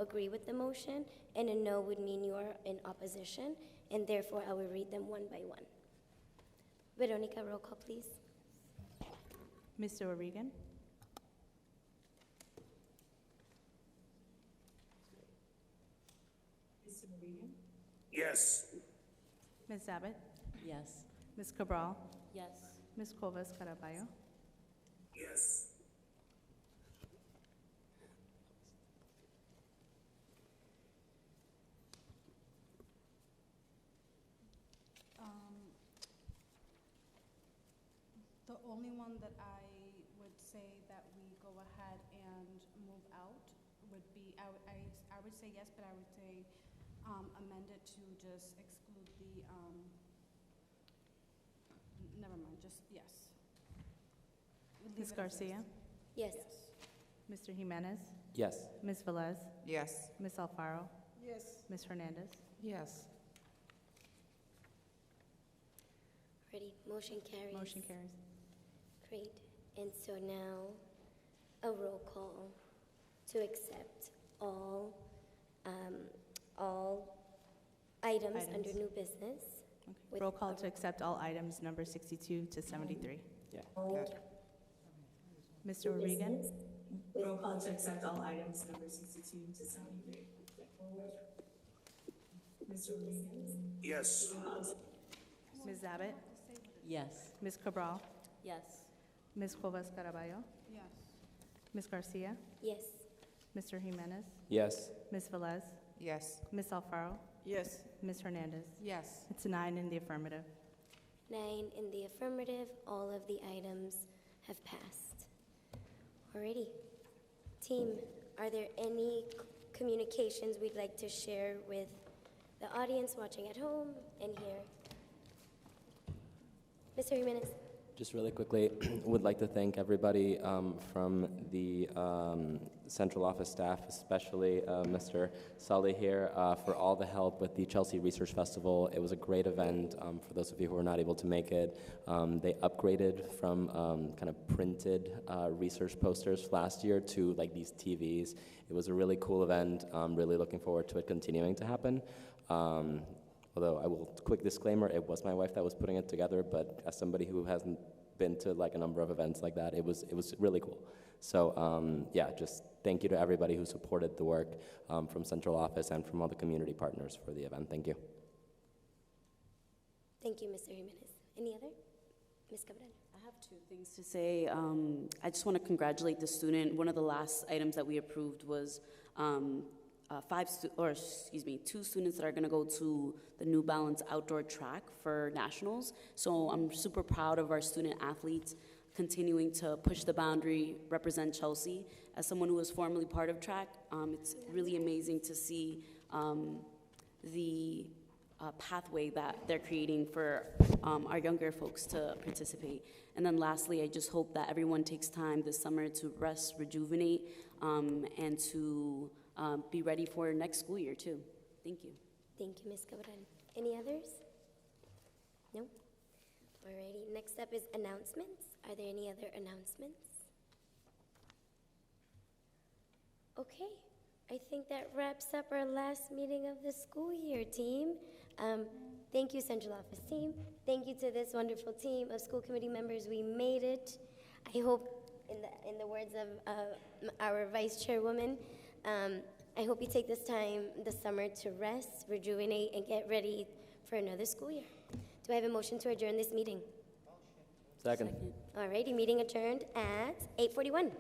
agree with the motion, and a no would mean you are in opposition, and therefore I will read them one by one. Veronica, roll call, please. Mr. O'Regan? Mr. O'Regan? Yes. Ms. Abbott? Yes. Ms. Cabral? Yes. Ms. Cuevas Caraballo? Yes. the only one that I would say that we go ahead and move out would be, I would say yes, but I would say amend it to just exclude the, never mind, just yes. Leave Ms. it as Garcia? Yes. Mr. Jimenez? Yes. Ms. Velez? yes. Ms. Alfaro? Yes. Ms. Hernandez? Yes. Ready? Motion carries. Motion carries. Great. And so now a roll call to accept all items under new business. with Roll call to accept all items number 62 to 73. Yeah. Mr. O'Regan? Roll call to accept all items number 62 to 73. Mr. O'Regan? Yes. Ms. Abbott? Yes. Ms. Cabral? Yes. Ms. Cuevas Caraballo? Yes. Ms. Garcia? Yes. Mr. Jimenez? Yes. Ms. Velez? Yes. Ms. Alfaro? Yes. Ms. Hernandez? Yes. It's 9 in the affirmative. 9 in the affirmative. All of the items have passed. Alrighty. Team, are there any communications we'd like to share with the audience watching at home and here? Mr. Jimenez. Just really quickly, would like to thank everybody from the central office staff, especially Mr. Sully here, for all the help with the Chelsea Research Festival. It was a great event for those of you who were not able to make it. They upgraded from kind of printed research posters last year to like these TVs. It was a really cool event. I'm really looking forward to it continuing to happen. Although I will, quick disclaimer, it was my wife that was putting it together, but as somebody who hasn't been to like a number of events like that, it was really cool. So yeah, just thank you to everybody who supported the work from central office and from all the community partners for the event. Thank you. Thank you, Mr. Jimenez. Any other? Ms. Cabral? I have two things to say. I just want to congratulate the student. One of the last items that we approved was two students that are going to go to the New Balance outdoor track for nationals. So I'm super proud of our student athletes continuing to push the boundary, represent Chelsea. As someone who was formerly part of track, it's really amazing to see the pathway that they're creating for our younger folks to participate. And then lastly, I just hope that everyone takes time this summer to rest, rejuvenate, and to be ready for next school year too. Thank you. Thank you, Ms. Cabral. Any others? No? Alrighty, next up is announcements. Are there any other announcements? Okay, I think that wraps up our last meeting of the school year, team. Thank you, Central Office team. Thank you to this wonderful team of school committee members. We made it. I hope, in the words of our vice chairwoman, I hope you take this time this summer to rest, rejuvenate, and get ready for another school year. Do I have a motion to adjourn this meeting? Second. Alrighty, meeting adjourned at 8:41.